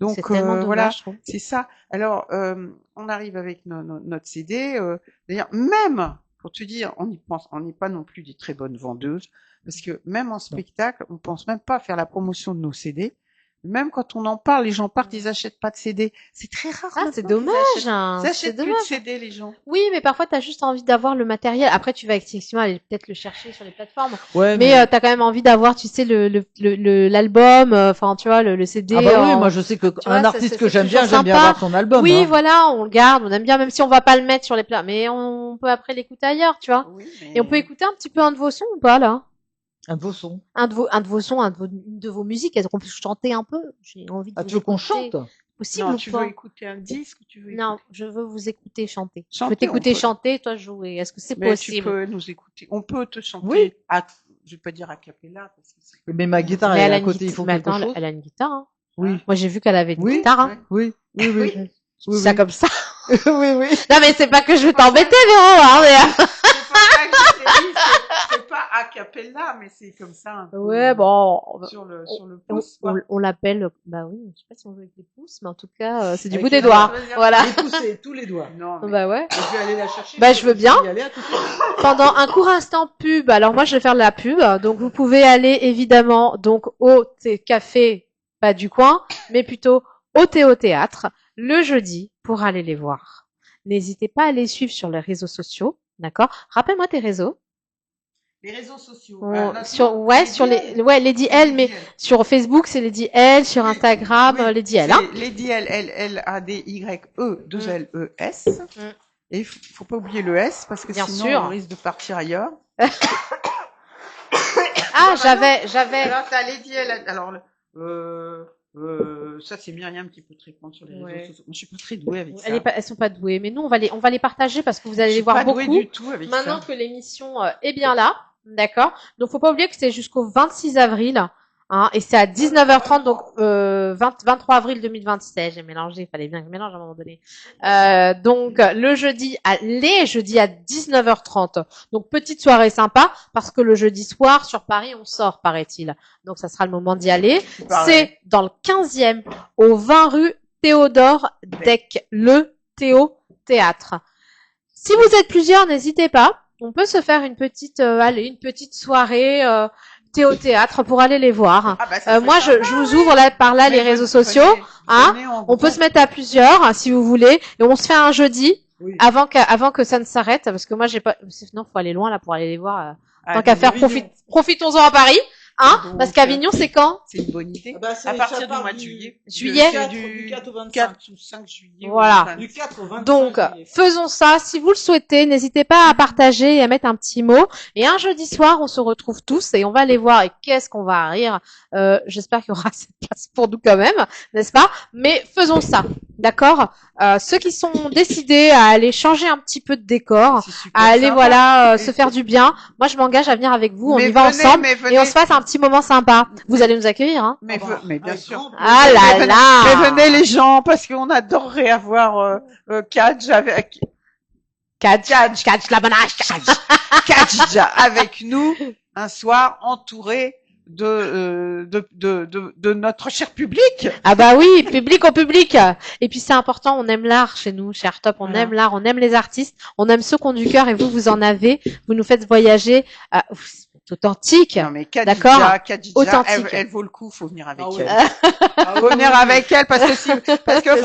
C'est Donc tellement dommage, voilà, je trouve. c'est ça. Alors on arrive avec notre CD. D'ailleurs, même pour te dire, on n'est pas non plus des très bonnes vendeuses, parce que même en spectacle, on pense même pas faire la promotion de nos CD. Même quand on en parle, les gens partent, ils achètent pas de CD. C'est très rare. Ah, c'est maintenant qu'ils dommage, achètent. hein. Ils C'est achètent plus de dommage. CD, les gens. Oui, mais parfois, t'as juste envie d'avoir le matériel. Après, tu vas effectivement aller peut-être le chercher sur les plateformes. Ouais, Mais t'as quand même envie d'avoir, tu sais, l'album, enfin, tu vois, le CD. ah bah oui, en- moi je sais que vois, un ça, artiste c'est que j'aime bien toujours sympa. avoir son album. Oui, hein. voilà, on le garde, on aime bien, même si on va pas le mettre sur les plats. Mais on peut après l'écouter ailleurs, tu vois. Oui, mais... Et on peut écouter un petit peu un de vos sons ou pas, là? Un beau son. Un de vos sons, une de vos musiques. Est-ce qu'on peut chanter un peu? J'ai envie de Ah, vous tu veux qu'on écouter. chante? Possible Non, ou tu pas? veux écouter un disque ou tu veux Non, écouter... je veux vous écouter chanter. Je Chanter, veux t'écouter on peut- chanter, toi jouer. Est-ce que c'est Mais tu possible? peux nous écouter. On peut te chanter. Oui. Je vais pas dire a cappella parce que c'est... Mais ma guitare Mais elle est elle a à une côté, il guitare. faut Mais quelque attends, chose. elle a une guitare. Hein. Oui. Moi, j'ai vu qu'elle avait une Oui. guitare. Hein. Ouais. Oui, oui, oui. Oui. Je dis ça comme ça. oui, oui. Non, mais c'est pas que je veux t'embêter, Véro. Hein, mais... C'est pas ça que je t'ai dit, c'est pas a cappella, mais c'est comme ça. Un peu, Ouais, bon. sur le On, pouce, quoi. on l'appelle, bah oui, je sais pas si on joue avec les pouces, mais en tout cas, c'est du Avec bout les des doigts. doigts. Voilà. Et pousser tous les doigts. Non, mais... Bah ouais. Et je vais aller la chercher. Bah, je veux bien. Y aller à tout de suite. Pendant un court instant pub, alors moi je vais faire de la pub, donc vous pouvez aller évidemment donc au café, pas du coin, mais plutôt au Théâtre, le jeudi pour aller les voir. N'hésitez pas à les suivre sur les réseaux sociaux, d'accord? Rappelle-moi tes réseaux. Les réseaux sociaux. Lady L, mais sur Facebook c'est Lady L, sur Instagram Lady L, hein? Lady L, L-A-D-Y-E, 2 L-E-S. Mm. Et faut pas oublier le S, parce que Bien sinon sûr. on risque de partir ailleurs. Ah, j'avais. Alors, t'as Lady L, alors, ça, c'est Myriam qui peut te répondre sur les réseaux Ouais. sociaux. Moi, je suis pas très douée avec ça. Elles sont pas douées, mais nous on va les partager parce que vous allez Je les suis voir pas beaucoup. douée du tout avec Maintenant ça. que l'émission est bien là, d'accord. Donc faut pas oublier que c'est jusqu'au 26 avril, hein, et c'est à 19h30, donc 23 avril 2027. J'ai mélangé, il fallait bien que je mélange à un moment donné. Donc les jeudis à 19h30. Donc petite soirée sympa parce que le jeudi soir sur Paris on sort, paraît-il. Donc ça sera le moment d'y aller. Pareil. C'est dans le 15e, au 20 rue Théodore Deck, le Théâtre. Si vous êtes plusieurs, n'hésitez pas. On peut se faire une petite soirée Théâtre pour aller les voir. Ah, bah, ça serait Moi, je sympa, vous ouvre là par là Mais les réseaux sociaux. Hein, on peut se mettre à plusieurs si vous voulez, et on se fait un jeudi Oui. avant que ça ne s'arrête, parce que moi j'ai pas. Sinon, faut aller loin là pour aller les voir. Tant qu'à faire, profitons-en à Paris. Hein, Donc, parce qu'Avignon, c'est quand? C'est une bonne idée. Ah bah, c'est- À partir ça du part mois de du- juillet. Juillet. C'est Du 4 au 25. 4 ou 5 juillet. Voilà. ou 25. Du 4 au 25. Donc, juillet. faisons ça. Si vous le souhaitez, n'hésitez pas à partager et à mettre un petit mot. Et un jeudi soir, on se retrouve tous et on va aller voir. Et qu'est-ce qu'on va rire. J'espère qu'il y aura cette place pour nous quand même, n'est-ce pas? Mais faisons ça, d'accord? Ceux qui sont décidés à aller changer un petit peu de décor, C'est super à aller sympa. voilà Et se faire du bien. Moi, je m'engage à venir avec vous. On Mais y va venez, ensemble mais venez. et on se fasse un petit moment sympa. Vous allez nous accueillir, hein? Mais, Ah bah, mais bien avec sûr. grand plaisir. Ah là Mais là! venez les gens, parce qu'on adorerait avoir Kadj avec Catch la banache. Kadja avec nous un soir entouré de notre cher public. Ah bah oui, public au public. Et puis c'est important, on aime l'art chez nous, chez Artop, on Voilà. aime l'art, on aime les artistes, on aime ceux qui ont du cœur et vous en avez. Vous nous faites voyager. C'est authentique. Non mais D'accord. Kadja, Authentique. elle vaut le coup, faut venir avec Ah elle. ouais. Ah Faut venir avec elle parce que Ils sont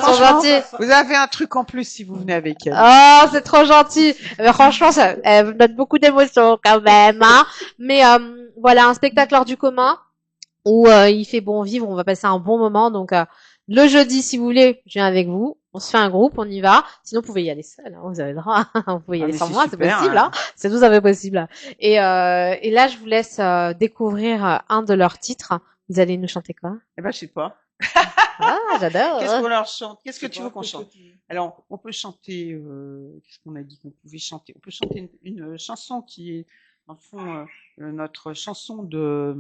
franchement, gentils. vous avez un truc en plus si vous venez avec elle. Oh, c'est trop gentil. Franchement, ça elle me donne beaucoup d'émotions quand même. Hein. Mais voilà, un spectacle hors du commun où il fait bon vivre, on va passer un bon moment. Donc le jeudi, si vous voulez, je viens avec vous. On se fait un groupe, on y va. Sinon, vous pouvez y aller seul. Hein, vous avez le droit. Vous pouvez y Ah, aller mais sans c'est moi, c'est super, possible. hein. Hein. C'est tout à fait possible. Et là, je vous laisse découvrir un de leurs titres. Vous allez nous chanter quoi? Eh ben je sais pas. Ah, j'adore. Qu'est-ce qu'on leur chante? Qu'est-ce que Je sais tu pas, veux qu'on qu'est-ce chante? que tu- Alors, on peut chanter, qu'est-ce qu'on a dit qu'on pouvait chanter? On peut chanter une chanson qui est, dans le fond, notre chanson de,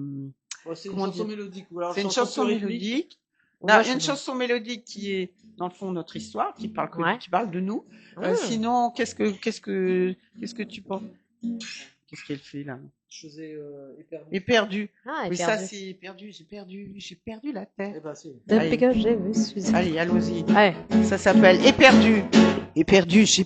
Ouais, c'est une Comment chanson dire mélodique. Ou alors c'est une chanson rythmique. mélodique. Ouais, Non, il y c'est a une bon. chanson mélodique qui est, dans le fond, notre histoire, qui parle Ouais. qui parle de nous. Mmh. Sinon, qu'est-ce que tu penses? Qu'est-ce qu'elle fait là? Je faisais éperdu. Éperdu. Ah, Mais perdu. ça, c'est perdu. J'ai perdu la tête. Eh ben, c'est... Depuis que je me suis... Allez, allons-y. Ouais. Ça s'appelle Éperdu. Éperdu, j'ai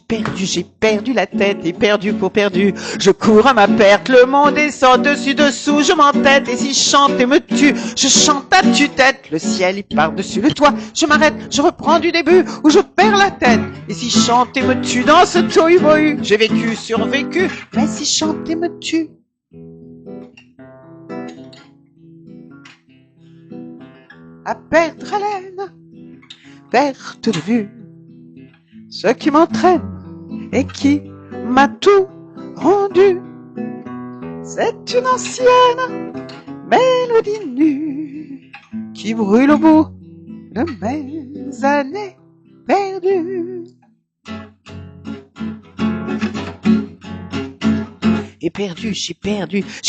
perdu la tête, éperdu pour perdu. Je cours à ma perte, le monde est sans dessus dessous, je m'entête et si je chante et me tue, je chante à tue-tête. Le ciel est par-dessus le toit, je m'arrête, je reprends du début où je perds la tête. Et si je chante et me tue dans ce tohu-bohu, j'ai vécu, survécu, mais si je chante et me tue. À perdre haleine, perte de vue. Ce qui m'entraîne et qui m'a tout rendu, c'est une ancienne mélodie nue qui brûle au bout de mes années perdues. Éperdu, j'ai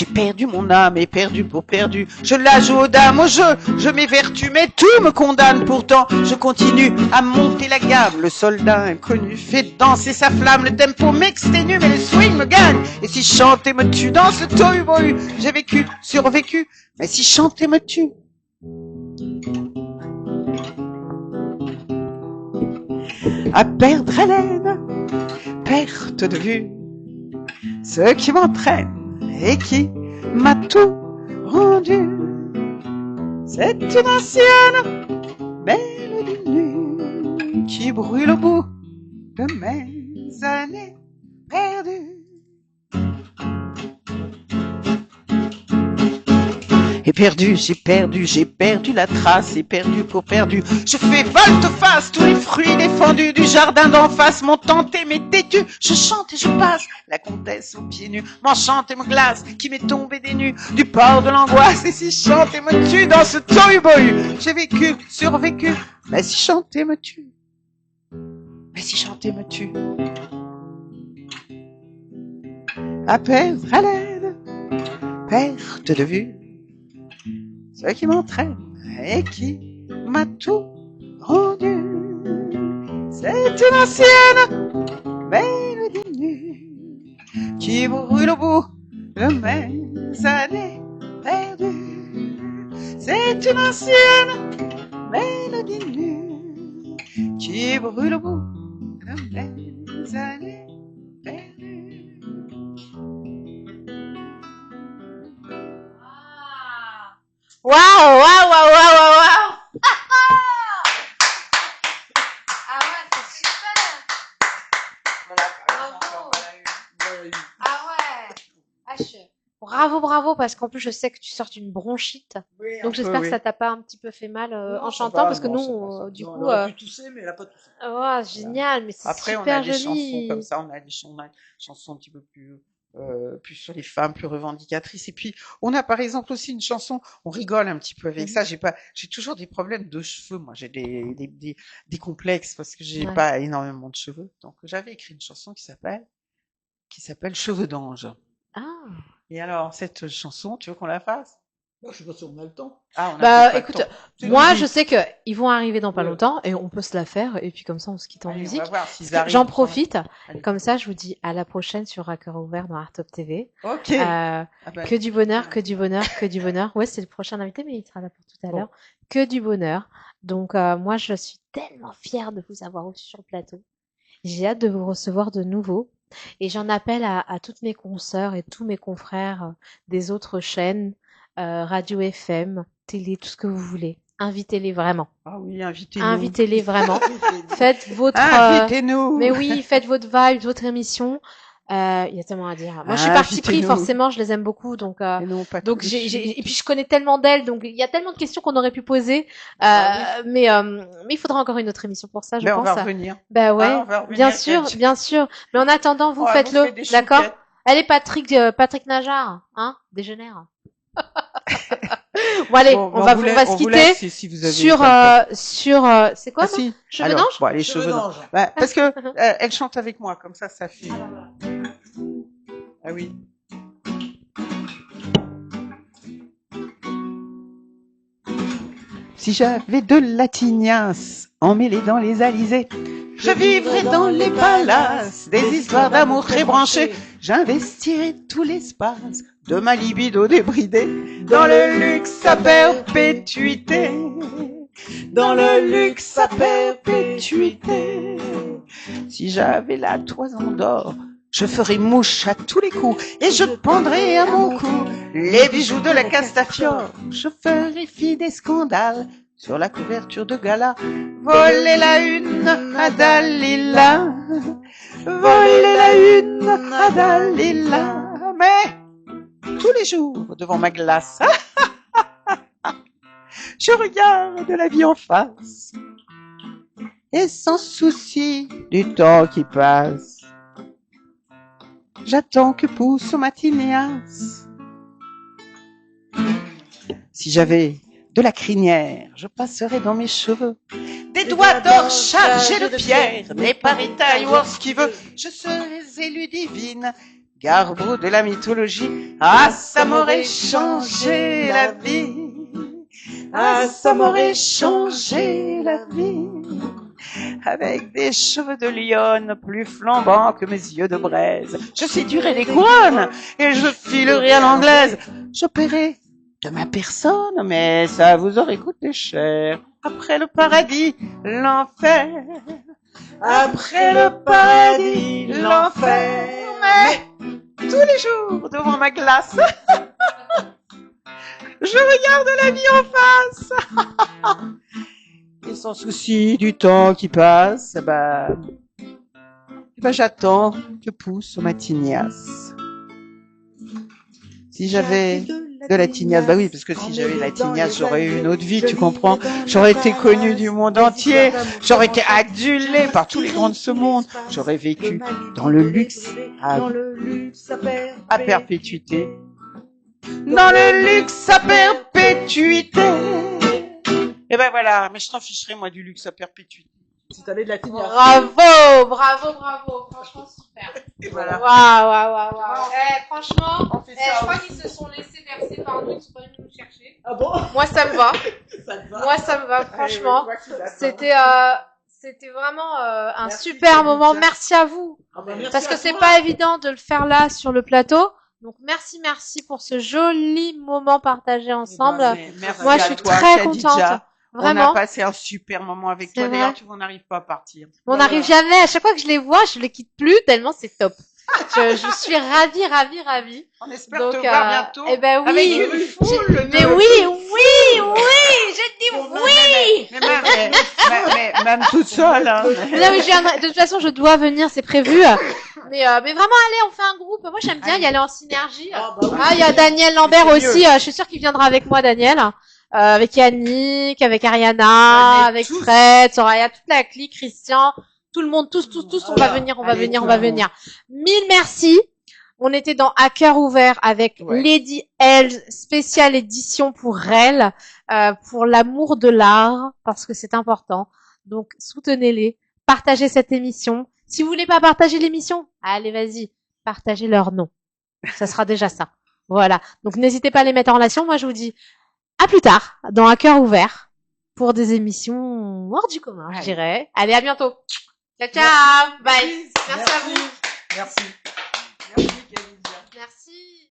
perdu mon âme, éperdu pour perdu. Je la joue aux dames, au jeu, je m'évertue, mais tout me condamne. Pourtant, je continue à monter la gamme. Le soldat inconnu fait danser sa flamme. Le tempo m'exténue, mais le swing me gagne. Et si je chante et me tue dans ce tohu-bohu, j'ai vécu, survécu, mais si je chante et me tue. À perdre haleine, perte de vue. Ce qui m'entraîne et qui m'a tout rendu, c'est une ancienne mélodie nue qui brûle au bout de mes années perdues. Éperdu, j'ai perdu la trace, éperdu pour perdu. Je fais volte-face, tous les fruits défendus du jardin d'en face m'ont tenté, mais têtu. Je chante et je passe, la comtesse aux pieds nus m'enchante et me glace, qui m'est tombé des nues du port de l'angoisse. Et si je chante et me tue dans ce tohu-bohu, j'ai vécu, survécu, mais si chanter me tue, mais si chanter me tue. À perdre haleine, perte de vue. Ce qui m'entraîne et qui m'a tout rendu, c'est une ancienne mélodie nue qui brûle au bout de mes années perdues. C'est une ancienne mélodie nue qui brûle au bout de mes années perdues. Waouh, waouh, waouh, waouh, waouh. Ah ouais, c'est super. Bravo. Ah ouais. Ah, bravo, bravo, parce qu'en plus je sais que tu sors d'une bronchite. Oui, Donc j'espère que ça t'a pas un petit peu fait mal en chantant, parce que nous, du coup, elle aurait pu tousser, mais elle a pas toussé. oh, génial, mais c'est Après, super on a des joli. chansons comme ça, on a des chansons un petit peu plus sur les femmes, plus revendicatrices. Et puis, on a par exemple aussi une chanson, on rigole un petit peu avec ça. J'ai toujours des problèmes de cheveux. Moi, j'ai des complexes parce que j'ai pas énormément de cheveux. Donc, j'avais écrit une chanson qui s'appelle Cheveux d'ange. Ah. Et alors, cette chanson, tu veux qu'on la fasse? Moi, je sais pas si on a le temps. Ah, on a Bah, peut-être pas écoute, le temps. moi, je sais que ils vont arriver dans pas longtemps et on peut se la faire et puis comme ça, on se quitte en Allez, musique. on va voir s'ils Parce que arrivent. j'en profite. Allez. Comme ça, je vous dis à la prochaine sur Hacker Ouvert dans Artop TV. Ok. Ah bah, que du bonheur, que du bonheur, que du bonheur. Ouais, c'est le prochain invité, mais il sera là pour tout à Bon. l'heure. Que du bonheur. Donc, moi, je suis tellement fière de vous avoir reçu sur le plateau. J'ai hâte de vous recevoir de nouveau. Et j'en appelle à toutes mes consoeurs et tous mes confrères des autres chaînes, radio FM, télé, tout ce que vous voulez. Invitez-les vraiment. Ah oui, invitez-nous. Invitez-les vraiment. Faites votre... Invitez-nous. Mais oui, faites votre vibe, votre émission. Il y a tellement à dire. Moi, je suis partie pris, forcément, je les aime beaucoup, donc non, pas donc tous. et puis je connais tellement d'elles, donc il y a tellement de questions qu'on aurait pu poser, mais il faudra encore une autre émission pour ça, je pense. On va revenir. Bah ouais, on va revenir, bien sûr, bien sûr. Mais en attendant, vous faites-le, d'accord? Allez, Patrick Najar, hein, Dégénère. Bon allez, on va se quitter si vous avez sur c'est quoi ça? Cheveux d'ange? Bon, les cheveux d'ange. Bah, parce que elle chante avec moi, comme ça fait. Ah oui. Si j'avais de la tignasse emmêlée dans les alizés, je vivrais dans les palaces, des histoires d'amour très branchées. J'investirai tout l'espace de ma libido débridée dans le luxe à perpétuité. Dans le luxe à perpétuité. Si j'avais la toison d'or, je ferais mouche à tous les coups et je pendrais à mon cou les bijoux de la Castafiore. Je ferais fi des scandales sur la couverture de gala. Voler la une à Dalila. Voler la une à Dalila. Mais tous les jours devant ma glace, je regarde la vie en face et sans souci du temps qui passe, j'attends que pousse ma tiniasse. Si j'avais de la crinière, je passerais dans mes cheveux des doigts d'or chargés de pierre, des paris-tailles ou ce qu'il veut. Je serais élue divine, garbeau de la mythologie. Ah, ça m'aurait changé la vie. Ah, ça m'aurait changé la vie. Avec des cheveux de lionne plus flambants que mes yeux de braise, je séduirais les couronnes et je filerais à l'anglaise. Je paierais de ma personne, mais ça vous aurait coûté cher. Après le paradis, l'enfer. Après le paradis, l'enfer. Mais tous les jours devant ma glace, je regarde la vie en face. Et sans souci du temps qui passe, j'attends que pousse ma tignasse. Si j'avais de la tignasse, bah oui, parce que si j'avais la tignasse, j'aurais eu une autre vie, tu comprends. J'aurais été connue du monde entier, j'aurais été adulée par tous les grands de ce monde, j'aurais vécu dans le luxe à perpétuité. Dans le luxe à perpétuité. Et ben voilà, mais je t'en ficherai moi du luxe à perpétuité. Si t'avais de la tignasse. Bravo, bravo, bravo. Franchement, super. Et voilà. Waouh. Franchement, On fait ça je crois aussi. qu'ils se sont laissés bercer par nous, ils sont pas venus nous chercher. Ah bon? Moi, ça me va. Ça te va? Moi, ça me va, franchement. Allez, ouais, C'était vraiment un Merci, super Khadija. moment. Merci à vous. Ah bah, merci Parce que à c'est toi. pas évident de le faire là sur le plateau. Donc merci pour ce joli moment partagé ensemble. Mais merci Moi, je à suis toi, très Khadija. contente. On a Vraiment. passé un super moment avec C'est toi. vrai. D'ailleurs, tu vois, on n'arrive pas à partir. On n'arrive jamais. À chaque fois que je les vois, je les quitte plus tellement c'est top. Je suis ravie. On espère Donc, te voir bientôt. eh ben oui. Avec une foule de... Mais oui, je dis oui. Mais même toute seule, hein. Non, mais je viendrai. De toute façon, je dois venir, c'est prévu. Mais vraiment, allez, on fait un groupe. Moi, j'aime bien y aller en synergie. Ah, bah oui, Ah, il y a Daniel Lambert c'est aussi. Je suis sûre qu'il viendra avec moi, Daniel. Avec Yannick, avec Ariana, avec tous. Fred, Soraya, toute la clique, Christian, tout le monde, tous, on va venir, on va Allez, venir. tout le monde. Mille merci. On était dans À cœur ouvert avec Ouais. Lady L, spéciale édition pour elle, pour l'amour de l'art, parce que c'est important. Donc, soutenez-les, partagez cette émission. Si vous voulez pas partager l'émission, allez, vas-y, partagez leur nom. Ça sera déjà ça. Voilà. Donc, n'hésitez pas à les mettre en relation. Moi, je vous dis à plus tard dans À cœur ouvert pour des émissions hors du commun, je dirais. Allez, à bientôt. Ciao, ciao. Bye. Merci à vous. Merci.